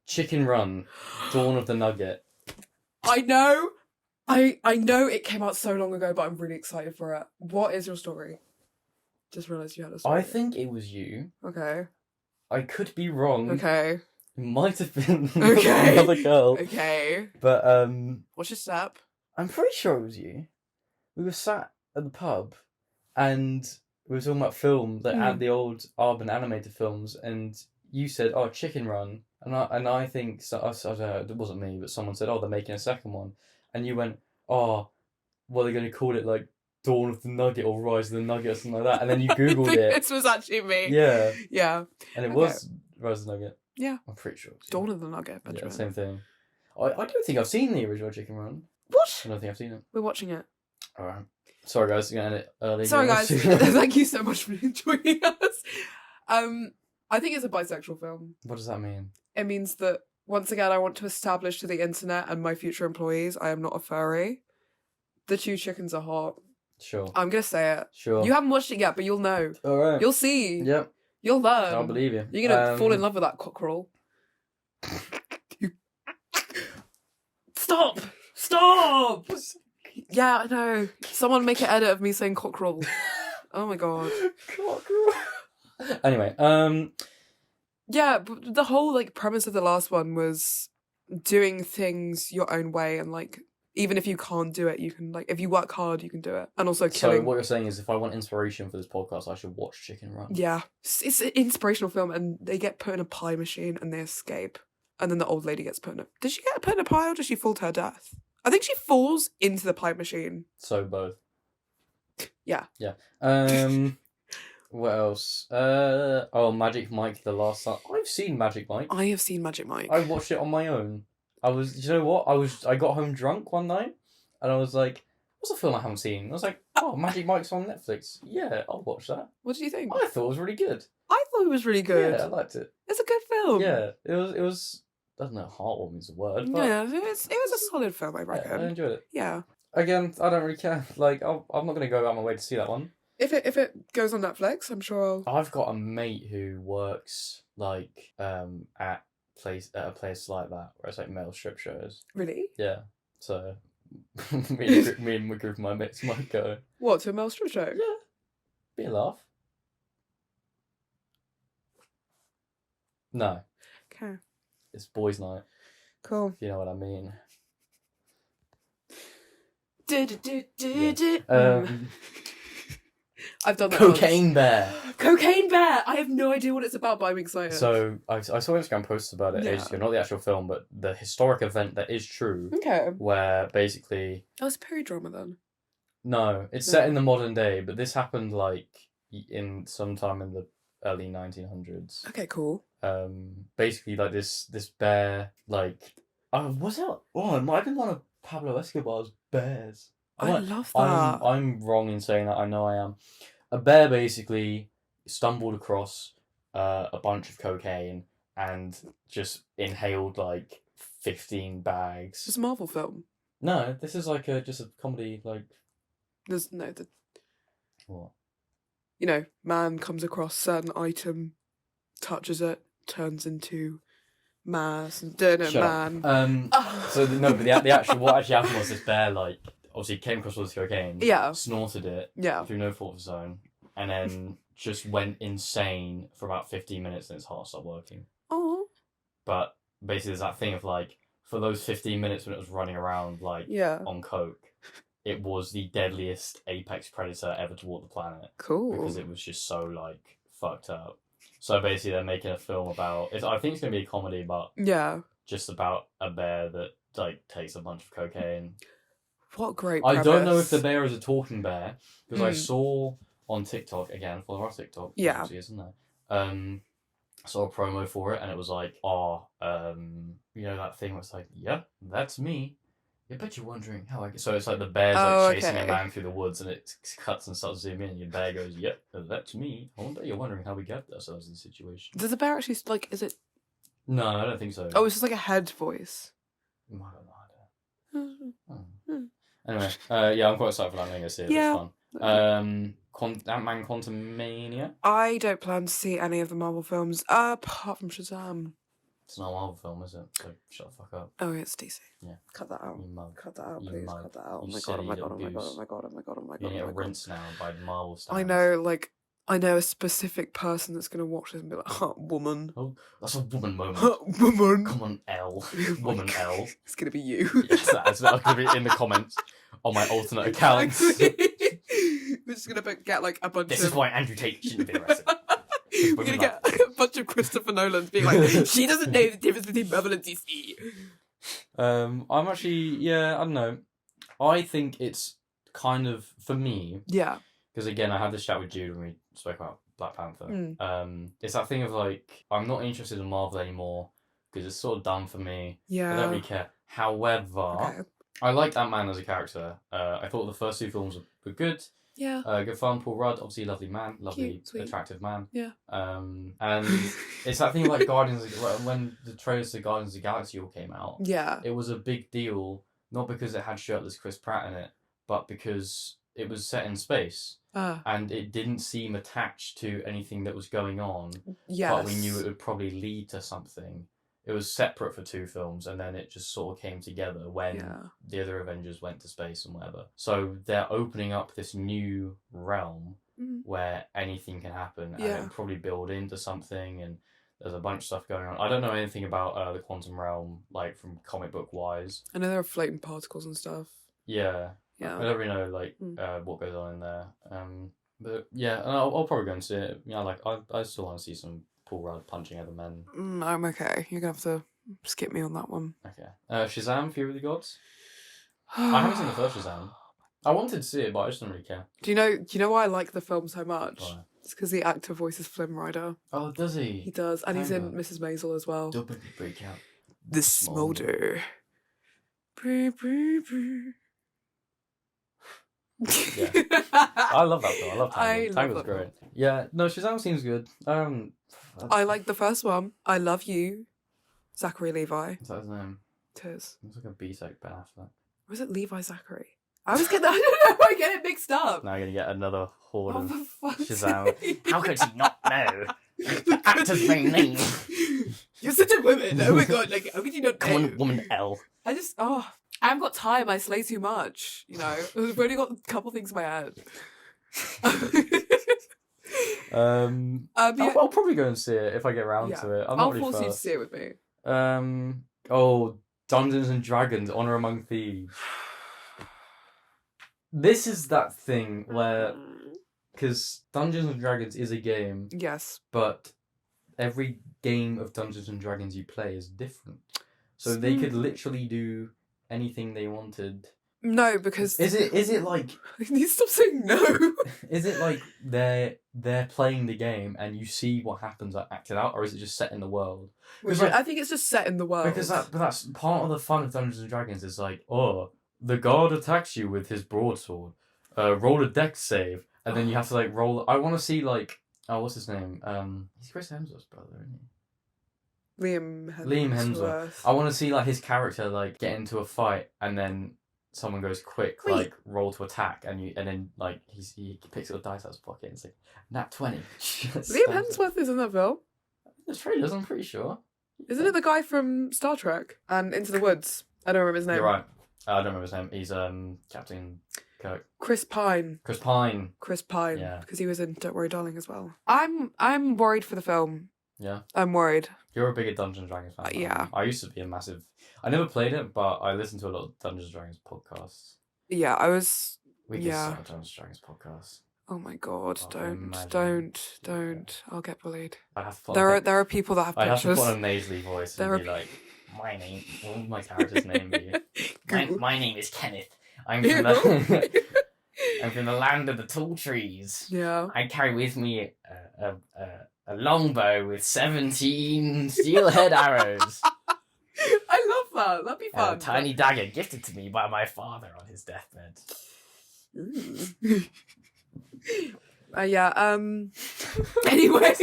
Chicken Run, Dawn of the Nugget. I know. I know it came out so long ago, but I'm really excited for it. What is your story? Just realised you had a story. I think it was you. Okay. I could be wrong. Okay. It might have been Okay. another girl. Okay. But What's your step? I'm pretty sure it was you. We were sat at the pub and we were talking about film, the old Arbon animated films, and you said, "Oh, Chicken Run," and I think it wasn't me, but someone said, "Oh, they're making a second one," and you went, "Oh, what are they going to call it? Like Dawn of the Nugget or Rise of the Nugget or something like that?" And then you googled it. This was actually me. Yeah. Yeah. And it was Rise of the Nugget. Yeah. I'm pretty sure. Dawn of the Nugget. Yeah, same thing. I don't think I've seen the original Chicken Run. What? I don't think I've seen it. We're watching it. All right. Sorry, guys, getting it early. Sorry, guys. Thank you so much for joining us. I think it's a bisexual film. What does that mean? It means that, once again, I want to establish to the internet and my future employees, I am not a furry. The two chickens are hot. Sure. I'm going to say it. Sure. You haven't watched it yet, but you'll know. All right. You'll see. Yep. You'll learn. I'll believe you. You're going to fall in love with that cockerel. Stop! Stop! Yeah, I know. Someone make an edit of me saying cockerel. Oh my god. Cockerel. Anyway, Yeah, but the whole like premise of the last one was doing things your own way, and like even if you can't do it, you can like if you work hard, you can do it, and also So killing. what you're saying is, if I want inspiration for this podcast, I should watch Chicken Run. Yeah, it's an inspirational film, and they get put in a pie machine and they escape, and then the old lady gets put in a. Did she get put in a pie or does she fall to her death? I think she falls into the pie machine. So both. Yeah. Yeah. What else? Magic Mike, the last time. I've seen Magic Mike. I have seen Magic Mike. I watched it on my own. You know what? I got home drunk one night, and I was like, what's a film I haven't seen? I was like, oh, Magic Mike's on Netflix. Yeah, I'll watch that. What did you think? I thought it was really good. I thought it was really good. Yeah, I liked it. It's a good film. Yeah, it was. I don't know, heartwarming is a word. But Yeah, it was a solid film, I reckon. yeah, I enjoyed it. Yeah. Again, I don't really care. Like, I'm not gonna go out my way to see that one. If it goes on Netflix, I'm sure I've got a mate who works like at a place like that where it's like male strip shows. Really? Yeah. So me and a group of my mates might go. What, to a male strip show? Yeah. Be a laugh. No. Okay. It's boys' night, Cool. if you know what I mean. I've done that. Cocaine Bear. Cocaine Bear! I have no idea what it's about, but I'm excited. So I saw Instagram posts about it ages ago, not the actual film, but the historic event that is true. Okay. Where basically. Oh, it's period drama then. No, it's set in the modern day, but this happened like in sometime in the early 1900s. Okay, cool. Basically like this bear, like, was it? Oh, it might have been one of Pablo Escobar's bears. I love that. I'm wrong in saying that. I know I am. A bear basically stumbled across a bunch of cocaine and just inhaled like 15 bags. It's a Marvel film. No, this is like just a comedy, like. There's no the. What? You know, man comes across certain item, touches it, turns into mass and dinner man. So but the actual what actually happened was this bear like obviously came across all this cocaine. Yeah. Snorted it. Yeah. Through no fault of his own, and then just went insane for about 15 minutes, and his heart stopped working. Oh. But basically, there's that thing of like for those 15 minutes when it was running around like on coke. It was the deadliest apex predator ever to walk the planet. Cool. Because it was just so, like, fucked up. So basically they're making a film about... I think it's going to be a comedy, but... Yeah. Just about a bear that, like, takes a bunch of cocaine. What great premise. I don't know if the bear is a talking bear, because I saw on TikTok, again, follow our TikTok. Yeah. Isn't there? I saw a promo for it, and it was like, you know that thing where it's like, yeah, that's me. I bet you're wondering how I get... So it's like the bear's like chasing a man through the woods and it cuts and starts zooming in and your bear goes, yep, that's me. I bet you're wondering how we get ourselves in this situation. Does the bear actually, like, is it... No, I don't think so. Oh, it's just like a head voice. I don't know. Anyway, yeah, I'm quite excited for that. I'm going to go see it. Yeah. It's fun. Ant-Man Quantumania? I don't plan to see any of the Marvel films, apart from Shazam. It's not a Marvel film, is it? So shut the fuck up. Oh, it's DC. Yeah. Cut that out. You mug. Cut that out, You please. mug. Cut that out. Oh You my god, oh my silly god, oh my god, abuse. oh my god, oh my god, oh my god, You oh get my god. rinsed now by Marvel stars. I know, like, I know a specific person that's going to watch this and be like, woman. Oh, that's a woman moment. Woman. Come on, L. Oh my Woman God. L. It's going to be you. Yes, that's going to be in the comments on my alternate accounts. We're just going to get like a bunch This of... is why Andrew Tate shouldn't be arrested. We're going to get a bunch of Christopher Nolans being like, she doesn't know the difference between Marvel and DC. I'm actually, yeah, I don't know. I think it's kind of, for me, Yeah. because again, I had this chat with Jude when we spoke about Black Panther. It's that thing of like, I'm not interested in Marvel anymore because it's sort of done for me. Yeah. I don't really care. However, Okay. I liked Ant-Man as a character. I thought the first two films were good. Yeah. Good fun. Paul Rudd, obviously a lovely man, Cute, sweet. attractive man. Yeah. And it's that thing like when the trailers to Guardians of the Galaxy all came out. Yeah. It was a big deal, not because it had shirtless Chris Pratt in it, but because it was set in space. And it didn't seem attached to anything that was going on. Yes. But we knew it would probably lead to something. It was separate for two films, and then it just sort of came together when the other Avengers went to space and whatever. So they're opening up this new realm where anything can happen, and it'll probably build into something, and There's a bunch of stuff going on. I don't know anything about the quantum realm, like from comic book wise. I know there are floating particles and stuff. Yeah. Yeah. I don't really know like what goes on in there. But yeah, and I'll probably go and see it. Yeah, like I still want to see some Paul Rudd punching other men. I'm okay. You're gonna have to skip me on that one. Okay. Shazam, Fury of the Gods. I haven't seen the first Shazam. I wanted to see it, but I just didn't really care. Do you know why I like the film so much? Why? It's because the actor voices Flynn Rider. Oh, does he? He does, and he's in Mrs. Maisel as well. Double break out. The smolder. Brr, brr, brr. Yeah. I love that film. I love Tangled. Tangled's great. Film. Yeah, no, Shazam seems good. I like the first one. I Love You, Zachary Levi. Is that his name? It is. It's like a B-Sec Ben Affleck. Or is it Levi Zachary? I always get that. I don't know. I get it mixed up. Now you're gonna get another horde of for fuck's Shazam. sake. How could he not know? The actor's main name. You're such a woman. Oh my god! Like, how could you not know? Come on, woman L. I haven't got time. I slay too much. You know, I've only got a couple things in my head. I'll probably go and see it if I get around to it. I'll force you to see it with me. Dungeons and Dragons: Honor Among Thieves. This is that thing where, because Dungeons and Dragons is a game, Yes. but every game of Dungeons and Dragons you play is different. So they could literally do anything they wanted. No, because Is it like you need to stop saying no. is it like they're playing the game and you see what happens acted out, or is it just set in the world? Like, I think it's just set in the world. Because that's part of the fun of Dungeons and Dragons is like, oh, the guard attacks you with his broadsword. Roll a dex save, and then you have to like roll. I want to see like, oh, what's his name? He's Chris Hemsworth's brother, isn't he? Liam Hemsworth. I want to see like his character like get into a fight, and then someone goes quick, like roll to attack, and then like he picks up the dice out of his pocket and it's like nat 20. Liam Hemsworth is in that film. There's trailers, I'm pretty sure. Isn't it the guy from Star Trek and Into the Woods? I don't remember his name. You're right. I don't remember his name. He's Captain Kirk. Chris Pine. Yeah. Because he was in Don't Worry Darling as well. I'm worried for the film. Yeah. I'm worried. You're a bigger Dungeons and Dragons fan. Yeah. I used to be a massive. I never played it, but I listened to a lot of Dungeons and Dragons podcasts. Yeah, I was. We can start a Dungeons and Dragons podcast. Oh my god! Oh, Don't! I'll get bullied. I have to put There are people that have I have pictures. to put on a nasally voice and be like, my name. What would my character's name be? my name is Kenneth. I'm from the. I'm from the land of the tall trees. Yeah. I carry with me a longbow with 17 steelhead arrows. I love that. That'd be fun. A tiny dagger gifted to me by my father on his deathbed. Yeah. Anyways,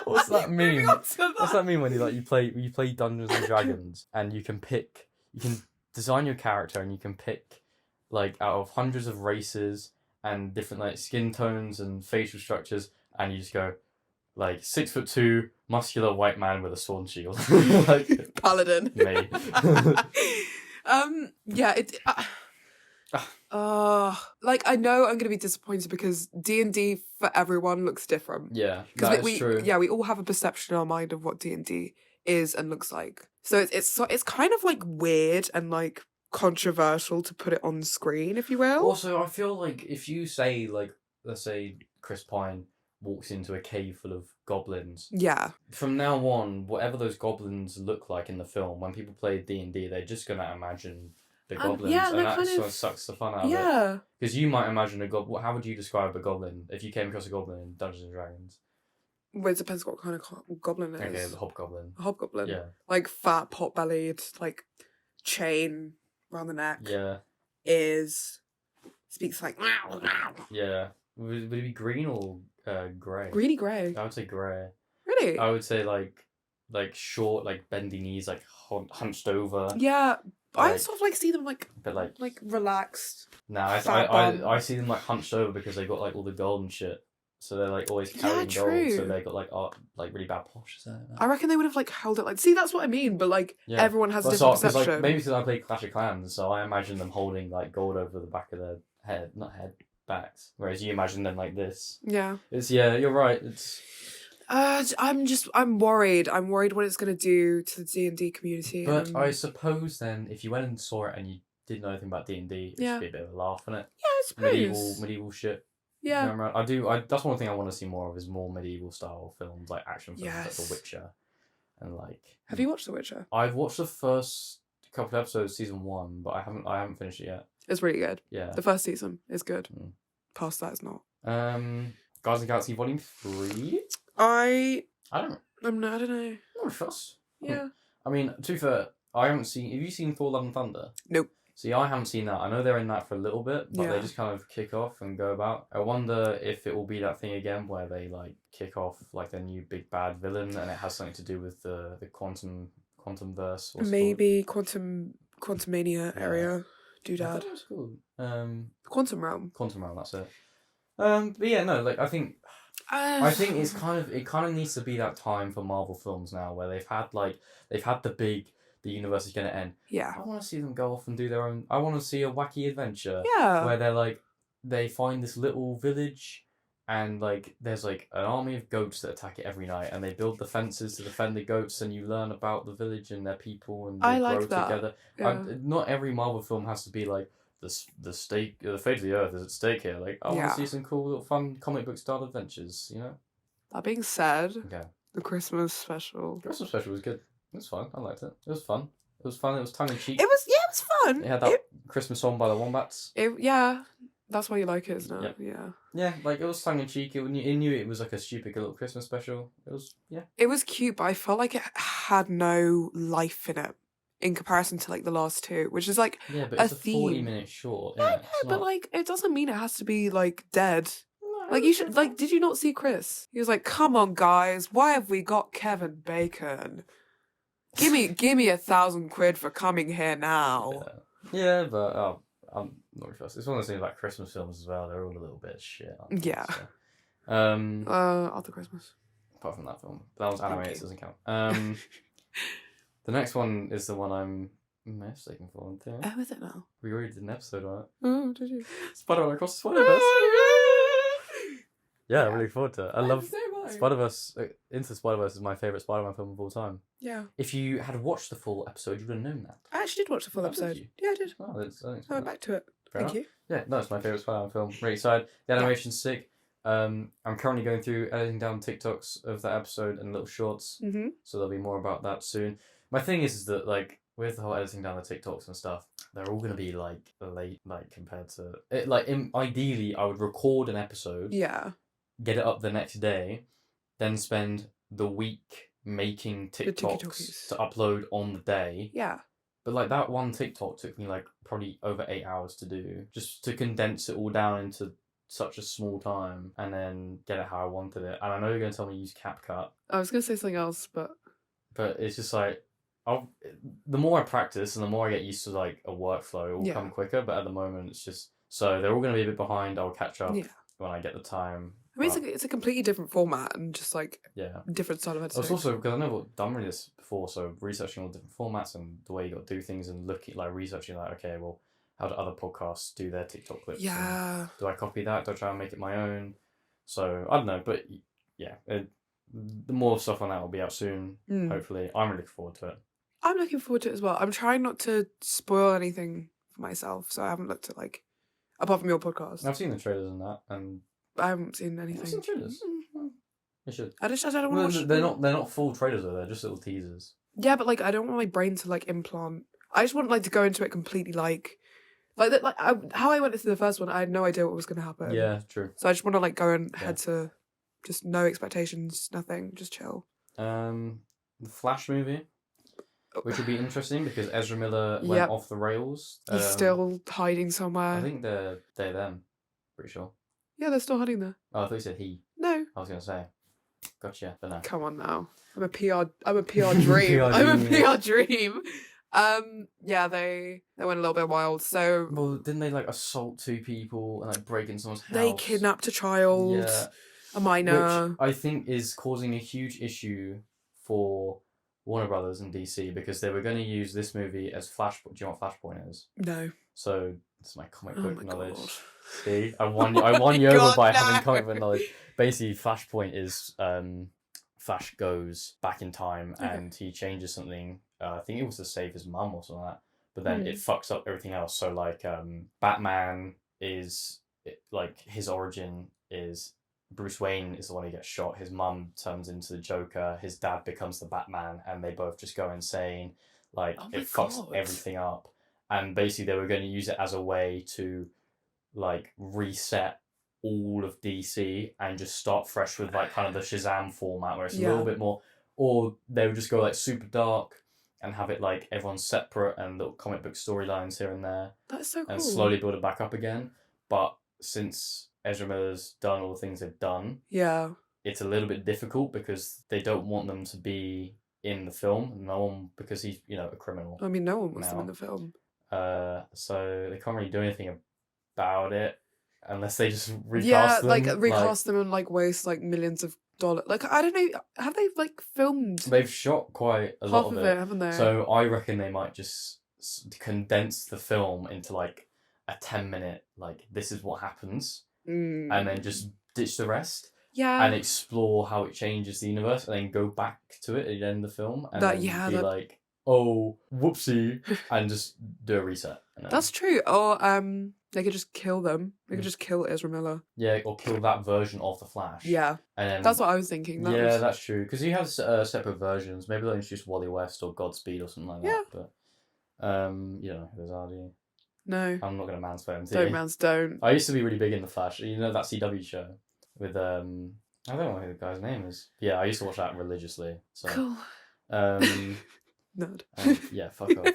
What's that mean? What's What's that mean when you play Dungeons and Dragons and you can design your character and you can pick like out of hundreds of races and different like skin tones and facial structures, and you just go like 6'2", muscular white man with a sword and shield. Like, Paladin. Me. Yeah. Like I know I'm gonna be disappointed because D&D for everyone looks different. Yeah, that is true. Yeah, we all have a perception in our mind of what D&D is and looks like. So it's kind of like weird and like controversial to put it on screen, if you will. Also, I feel like if you say like, let's say Chris Pine walks into a cave full of goblins. Yeah. From now on, whatever those goblins look like in the film, when people play D&D, they're just gonna imagine the goblins, yeah, and that kind sort of of sucks the fun out of it. Yeah. Because you might imagine a goblin. How would you describe a goblin if you came across a goblin in Dungeons and Dragons? Well, it depends what kind of goblin it is. Okay, the hobgoblin. A hobgoblin. Yeah. Like fat, pot-bellied, like chain around the neck. Yeah. Ears. Speaks like. Yeah. Would it be green or grey? Greeny grey. I would say grey. Really? I would say like short, like bendy knees, like hunched over. Yeah. I Like- sort of like see them like But like relaxed. no, fat bum. I see them like hunched over because they got like all the gold and shit. So they're like always carrying gold. true. So they got like art, like really bad posh. Is that? I reckon they would have like held it like. See, that's what I mean. But like Yeah. everyone has a But different so, 'cause, perception. like, maybe because I play Clash of Clans, so I imagine them holding like gold over the back of their backs. Whereas you imagine them like this. Yeah. You're right. I'm worried. I'm worried what it's gonna do to the D&D community. But I suppose then, if you went and saw it and you didn't know anything about D&D, it'd just be a bit of a laugh, wouldn't it? Yeah, I suppose. Medieval shit. Yeah. Going around. That's one thing I want to see more of is more medieval style films, like action films, like The Witcher, and like. Have you watched The Witcher? I've watched the first couple of episodes, season 1, but I haven't finished it yet. It's really good. Yeah. The first season is good. Past that is not. Guardians of the Galaxy Volume 3. I don't know. Not fuss. Yeah. I mean, to be fair, I haven't seen. Have you seen Thor: Love and Thunder? Nope. See, I haven't seen that. I know they're in that for a little bit, but they just kind of kick off and go about. I wonder if it will be that thing again where they like kick off like their new big bad villain, and it has something to do with the quantum verse. Maybe Quantumania area. Doodad. That was cool. Quantum Realm. Quantum Realm. That's it. But yeah, no, like I think it kind of needs to be that time for Marvel films now where they've had the universe is going to end. Yeah. I want to see them go off and do their own. I want to see a wacky adventure. Yeah. Where they find this little village, and like there's like an army of goats that attack it every night, and they build the fences to defend the goats, and you learn about the village and their people, and they grow together. Yeah. Not every Marvel film has to be like the fate of the earth is at stake here. Like I want to see some cool little fun comic book style adventures. You know. That being said, okay. The Christmas special. Christmas special was good. It was fun. I liked it. It was fun. It was tongue in cheek. It was fun. It had that Christmas song by the Wombats. That's why you like it, isn't it? Yep. Yeah. Yeah, like it was tongue in cheek. It knew it was like a stupid little Christmas special. It was cute, but I felt like it had no life in it in comparison to like the last two, which is like but it's a 40-minute short. Yeah, I know, but like it doesn't mean it has to be like dead. Like you should like. Did you not see Chris? He was like, "Come on, guys, why have we got Kevin Bacon? Give me £1,000 for coming here now." Yeah, but I'm not really fussed. It's one of those things like Christmas films as well. They're all a little bit shit. Yeah. So. After Christmas. Apart from that film, that was animated. So it doesn't count. The next one is the one I'm most looking forward to. Oh, is it now? We already did an episode on it. Oh, did you? Spider-Man Across the Spider-Verse. Yeah, I'm really forward to it. I love Spider-Verse. Into the Spider-Verse is my favourite Spider-Man film of all time. Yeah. If you had watched the full episode, you would have known that. I actually did watch the full episode. Yeah, I did. Oh, I went back to it. Thank you. Yeah, no, it's my favourite Spider-Man film. Really excited. The animation's sick. I'm currently going through editing down TikToks of that episode and little shorts. Mm-hmm. So there'll be more about that soon. My thing is that like with the whole editing down the TikToks and stuff, they're all gonna be like late, like compared to it. Like ideally, I would record an episode. Yeah. Get it up the next day, then spend the week making TikToks to upload on the day. Yeah. But like that one TikTok took me like probably over 8 hours to do, just to condense it all down into such a small time and then get it how I wanted it. And I know you're going to tell me use CapCut. I was going to say something else, but it's just like the more I practice and the more I get used to like a workflow, it will come quicker. But at the moment, it's just so they're all going to be a bit behind. I'll catch up when I get the time. I mean, it's a completely different format and just like different style of editing. It's also because I've never done this before, so researching all the different formats and the way you got to do things and looking like researching like, okay, well, how do other podcasts do their TikTok clips? Yeah. Do I copy that? Do I try and make it my own? So I don't know, but yeah, the more stuff on that will be out soon. Hopefully, I'm really looking forward to it. I'm looking forward to it as well. I'm trying not to spoil anything for myself, so I haven't looked at like apart from your podcast. I've seen the trailers and that, and I haven't seen anything. I've seen trailers. You should. I don't want to watch. They're not full trailers though. They're just little teasers. Yeah, but like I don't want my brain to like implant. I just want like to go into it completely like how I went into the first one. I had no idea what was going to happen. Yeah, true. So I just want to like go and head to just no expectations, nothing, just chill. The Flash movie, which would be interesting because Ezra Miller went off the rails. He's still hiding somewhere. I think they're them. Pretty sure. Yeah, they're still hiding there. Oh, I thought you said he. No. I was gonna say. Gotcha, but no. Come on now. I'm a PR dream. I'm a PR dream. Yeah, they went a little bit wild. So well, didn't they like assault 2 people and like break into someone's house? They kidnapped a child, a minor, which I think is causing a huge issue for Warner Brothers and DC because they were going to use this movie as Flashpoint. Do you know what Flashpoint is? No. So it's my comic book knowledge. God. See, I won you over by having comic book knowledge. Basically, Flashpoint is Flash goes back in time Okay. and he changes something. I think it was to save his mum or something like that. But then it fucks up everything else. So like Batman is like his origin is Bruce Wayne is the one who gets shot. His mum turns into the Joker. His dad becomes the Batman, and they both just go insane. Like Oh my it fucks God. everything up. And basically, they were going to use it as a way to like reset all of DC and just start fresh with like kind of the Shazam format, where it's a little bit more. Or they would just go like super dark and have it like everyone's separate and little comic book storylines here and there. That's so cool. And slowly build it back up again. But since Ezra Miller's done all the things they've done, it's a little bit difficult because they don't want them to be in the film. No one, because he's, you know, a criminal. I mean, no one wants them in the film. So they can't really do anything about it unless they just recast them. Yeah, like recast them and like waste like millions of dollars. Like, I don't know, have they like filmed? They've shot quite a lot of it, haven't they? So I reckon they might just condense the film into like a 10-minute, like, this is what happens, and then just ditch the rest. Yeah. And explore how it changes the universe, and then go back to it at the end of the film, and then be like, oh, whoopsie, and just do a reset. That's true. Or they could just kill them. They could just kill Ezra Miller. Yeah, or kill that version of the Flash. Yeah. And then, that's what I was thinking. That's true. Because you have separate versions. Maybe they'll introduce Wally West or Godspeed or something like that. But you don't know who those are, do you? No. I'm not going to mansplain to you. Don't. I used to be really big in the Flash. You know that CW show with I don't know who the guy's name is. Yeah, I used to watch that religiously. So. Cool. Nerd. Yeah, fuck off.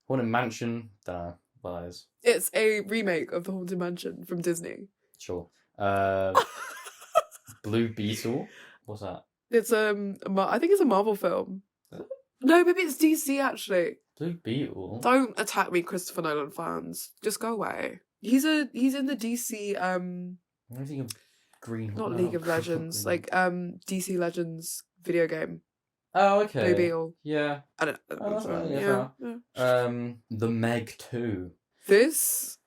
Haunted Mansion. Don't know what that is. It's a remake of the Haunted Mansion from Disney. Sure. Blue Beetle. What's that? It's I think it's a Marvel film. No, maybe it's DC actually. Blue Beetle. Don't attack me, Christopher Nolan fans. Just go away. He's in the DC I'm thinking of Green. Not League of Legends, like DC Legends video game. Oh, okay. Blue Beetle. Yeah. I don't know. The Meg 2. This?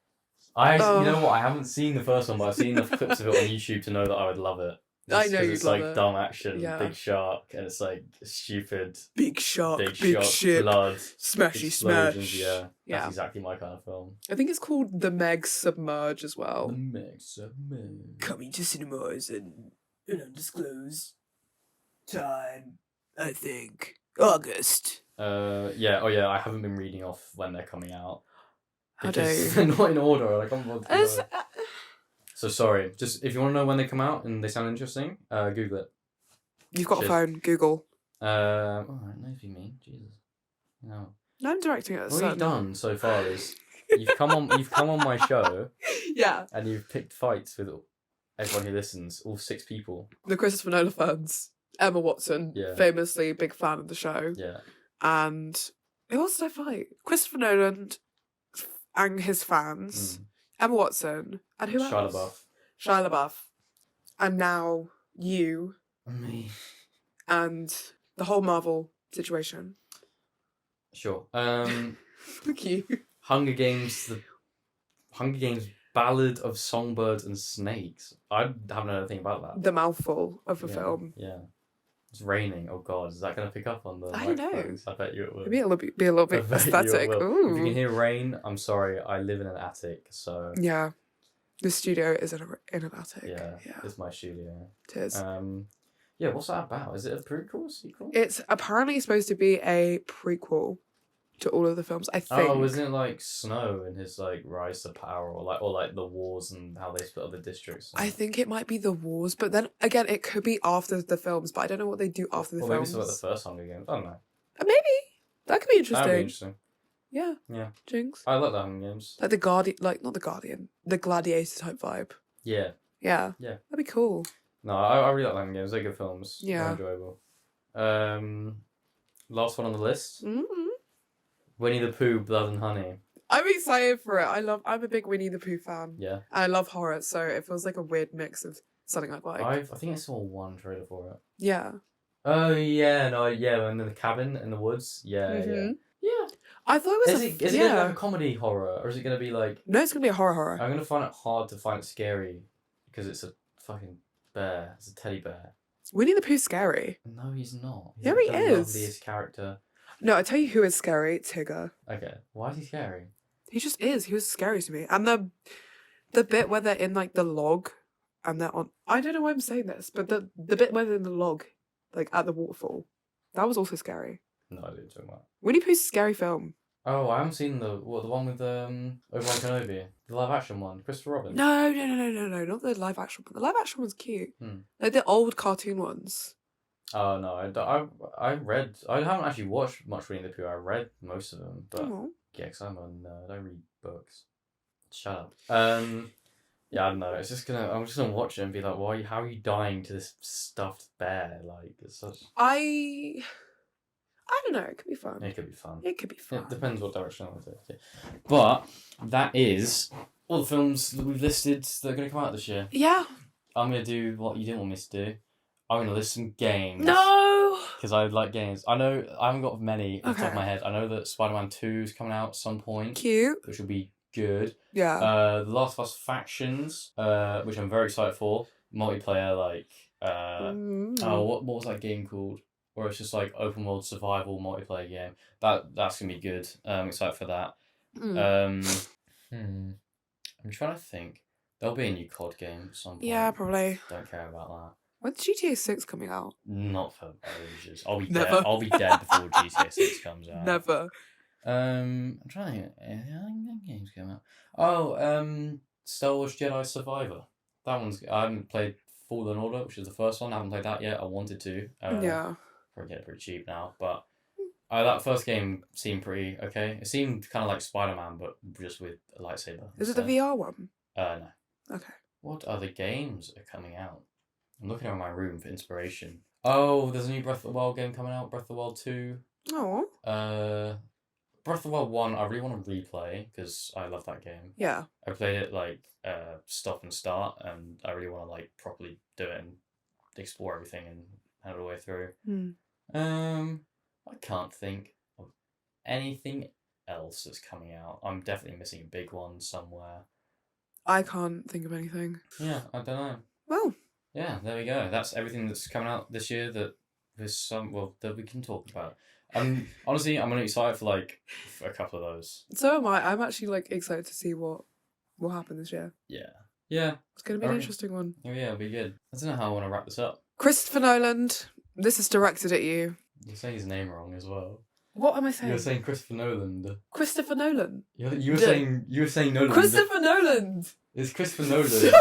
You know what? I haven't seen the first one, but I've seen enough clips of it on YouTube to know that I would love it. I know you'd it's love like it. Dumb action, big shark, and it's like stupid. Big shark, big ship, blood, smashy smash. Yeah, that's exactly my kind of film. I think it's called The Meg Submerge as well. The Meg Submerge. Coming to cinemas in an undisclosed time. I think August. Yeah. Oh yeah. I haven't been reading off when they're coming out. How dare you? They're not in order. Like I'm. So sorry. Just if you want to know when they come out and they sound interesting, Google it. You've got a phone. Google. Alright, nosy me. Jesus. No. I'm directing it. What you've done so far is you've come on my show. Yeah. And you've picked fights with everyone who listens, all 6 people. The Christopher Nolan fans. Emma Watson, famously big fan of the show. Yeah. And who else did I fight? Christopher Nolan and his fans. Emma Watson. And who else? Shia LaBeouf. And now you. Me. And the whole Marvel situation. Sure. Fuck you. Hunger Games Ballad of Songbirds and Snakes. I haven't heard anything about that. The mouthful of a film. Yeah. It's raining. Oh god, is that going to pick up on the I don't know. I bet you it will. Maybe it'll be a little bit aesthetic. Ooh. If you can hear rain, I'm sorry. I live in an attic, so... Yeah. The studio is in an attic. Yeah, it's my studio. It is. Yeah, what's that about? Is it a prequel or sequel? It's apparently supposed to be a prequel to all of the films, I think. Oh, isn't it like Snow and his like rise to power, or like the wars and how they split up the districts? I think it might be the wars, but then again, it could be after the films. But I don't know what they do after the films. Maybe it's like the first Hunger Games. I don't know. Maybe that could be interesting. That'd be interesting. Yeah. Yeah. Jinx. I like the Hunger Games. Like the Guardian, like not the Guardian, the Gladiator type vibe. Yeah. Yeah. Yeah. That'd be cool. No, I really like the Hunger Games. They're good films. Yeah. They're enjoyable. Last one on the list. Mm-hmm. Winnie the Pooh, Blood and Honey. I'm excited for it. I'm a big Winnie the Pooh fan. Yeah. And I love horror, so it feels like a weird mix of something I'd like. I think I saw one trailer for it. Yeah. Oh yeah, and in the cabin in the woods. Yeah, yeah. I thought it was is it gonna be like a comedy horror, or is it gonna be like... No, it's gonna be a horror. I'm gonna find it hard to find it scary because it's a fucking bear. It's a teddy bear. Winnie the Pooh's scary. No, he's not. He's Yeah, like he the is. loveliest character. No, I tell you who is scary. Tigger. Okay, why is he scary? He just is. He was scary to me. And the bit where they're in like the log, and they're on. I don't know why I'm saying this, but the bit where they're in the log, like at the waterfall, that was also scary. No idea what you're talking about. Winnie Pooh's a scary film. Oh, I haven't seen the one with Obi-Wan Kenobi, the live action one, Christopher Robin. No, not the live action one. The live action one's cute. Like the old cartoon ones. Oh no, I haven't actually watched much Winnie the Pooh. I read most of them, but yeah, because I'm a nerd. I read books. Shut up. Yeah, I don't know. I'm just gonna watch it and be like, how are you dying to this stuffed bear? Like, it's such. I don't know. It could be fun. It could be fun. It could be fun. It depends what direction I want to take. But that is all the films that we've listed that are going to come out this year. Yeah. I'm going to do what you didn't want me to do. I'm going to list some games. No! Because I like games. I know I haven't got many off the top of my head. I know that Spider-Man 2 is coming out at some point. Cute. Which will be good. Yeah. The Last of Us Factions, which I'm very excited for. Multiplayer, like... what was that game called? Where it's just like open world survival multiplayer game. That's gonna be good. I'm excited for that. I'm trying to think. There'll be a new COD game at some point. Yeah, probably. Don't care about that. When's GTA 6 coming out? Not for ages. I'll be Never. dead. I'll be dead before GTA 6 comes out. Never. I'm trying to think. Any games come out? Oh, Star Wars Jedi Survivor. That one's. I haven't played Fallen Order, which is the first one. I haven't played that yet. I wanted to. Yeah. Probably get it pretty cheap now, but that first game seemed pretty okay. It seemed kind of like Spider-Man, but just with a lightsaber. Is it the VR one? No. Okay. What other games are coming out? I'm looking around my room for inspiration. Oh, there's a new Breath of the Wild game coming out. Breath of the Wild 2. Oh. Breath of the Wild 1, I really want to replay because I love that game. Yeah. I played it like stop and start, and I really want to like properly do it and explore everything and have it all the way through. I can't think of anything else that's coming out. I'm definitely missing a big one somewhere. I can't think of anything. Yeah, I don't know. Well. Yeah, there we go. That's everything that's coming out this year that we can talk about. Honestly, I'm really excited for a couple of those. So am I. I'm actually like excited to see what will happen this year. Yeah. Yeah. It's gonna be an interesting one. Oh yeah, it'll be good. I don't know how I want to wrap this up. Christopher Nolan, this is directed at you. You're saying his name wrong as well. What am I saying? You're saying Christopher Nolan. Christopher Nolan. You were saying Nolan. Christopher Nolan. It's Christopher Nolan.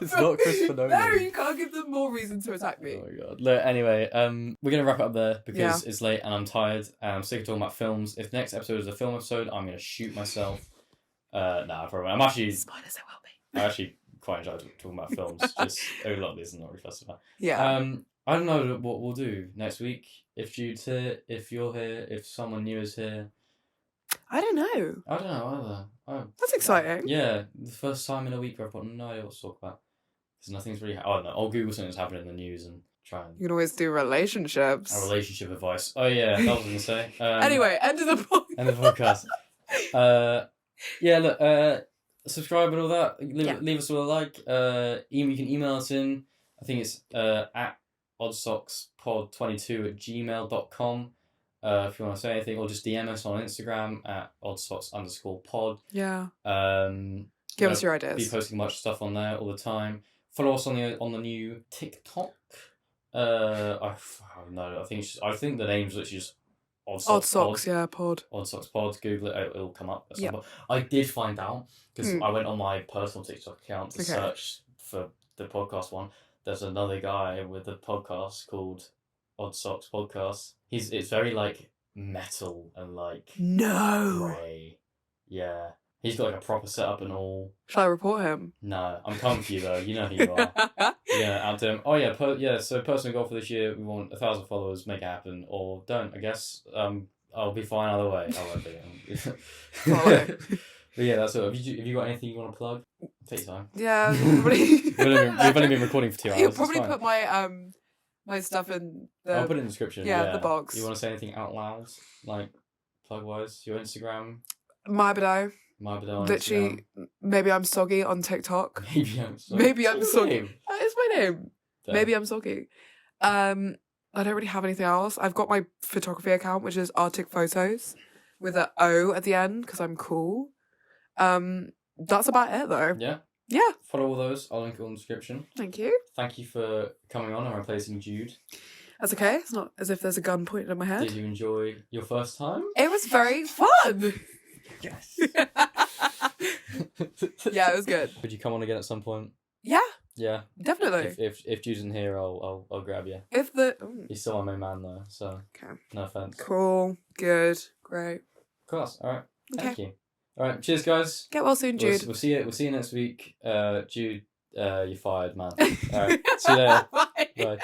It's not Christopher Nolan. No, you can't give them more reason to attack me. Oh my god. Look, anyway, we're gonna wrap it up there because it's late and I'm tired and I'm sick of talking about films. If the next episode is a film episode, I'm gonna shoot myself. Probably. I'm actually. Spoilers, I will be. I actually quite enjoy talking about films. Just a lot of this is not really fussed about. Yeah. I don't know what we'll do next week. If Jude's here, if you're here, if someone new is here. I don't know. I don't know either. That's exciting. Yeah, the first time in a week where I've got no idea what to talk about. Because nothing's really... I don't know. I'll Google something that's happening in the news and try and... You can always do relationships. Relationship advice. Oh yeah, that was what I was going to say. Anyway, end of the podcast. End of the podcast. Yeah, look, subscribe and all that. Leave us all a like. You can email us in. I think it's at oddsockspod22@gmail.com. If you want to say anything, or just DM us on Instagram at oddsocks_pod. Yeah. Give us your ideas. Be posting much stuff on there all the time. Follow us on the new TikTok. I think the name's literally just Odd Socks, yeah, pod. Odd Socks Pod. Google it, it'll come up at some point. I did find out because I went on my personal TikTok account to search for the podcast one. There's another guy with a podcast called Odd Socks Podcast. It's very like metal and like grey. Yeah. He's got like a proper setup and all. Shall I report him? No, I'm coming for you though. You know who you are. Yeah, out to him. Oh yeah, so personal goal for this year, we want 1,000 followers, make it happen, or don't. I guess. I'll be fine either way. I won't be. But yeah, that's it. Have you got anything you want to plug? Take your time. Yeah, probably. We've only been recording for 2 hours. You'll probably put my my stuff in the. I'll put it in the description. Yeah, the box. You want to say anything out loud, like plug wise? Your Instagram. My Bedo. Literally, maybe I'm soggy on TikTok. Maybe I'm soggy. It's my name. Maybe I'm soggy. I don't really have anything else. I've got my photography account, which is Arctic Photos, with an O at the end because I'm cool. That's about it though. Yeah. Yeah. Follow all those. I'll link it on the description. Thank you. Thank you for coming on and replacing Jude. That's okay. It's not as if there's a gun pointed at my head. Did you enjoy your first time? It was very fun. Yes. Yeah, it was good. Would you come on again at some point? Yeah, Yeah. definitely. If Jude's in here, I'll grab you. If the ooh, He's still my main man though, so okay, no offense. cool, good, great. Of course. All right. Okay. Thank you. All right. Cheers, guys. Get well soon, Jude. We'll see you. We'll see you next week. Jude, you're fired, man. All right. See you later. Bye. Bye.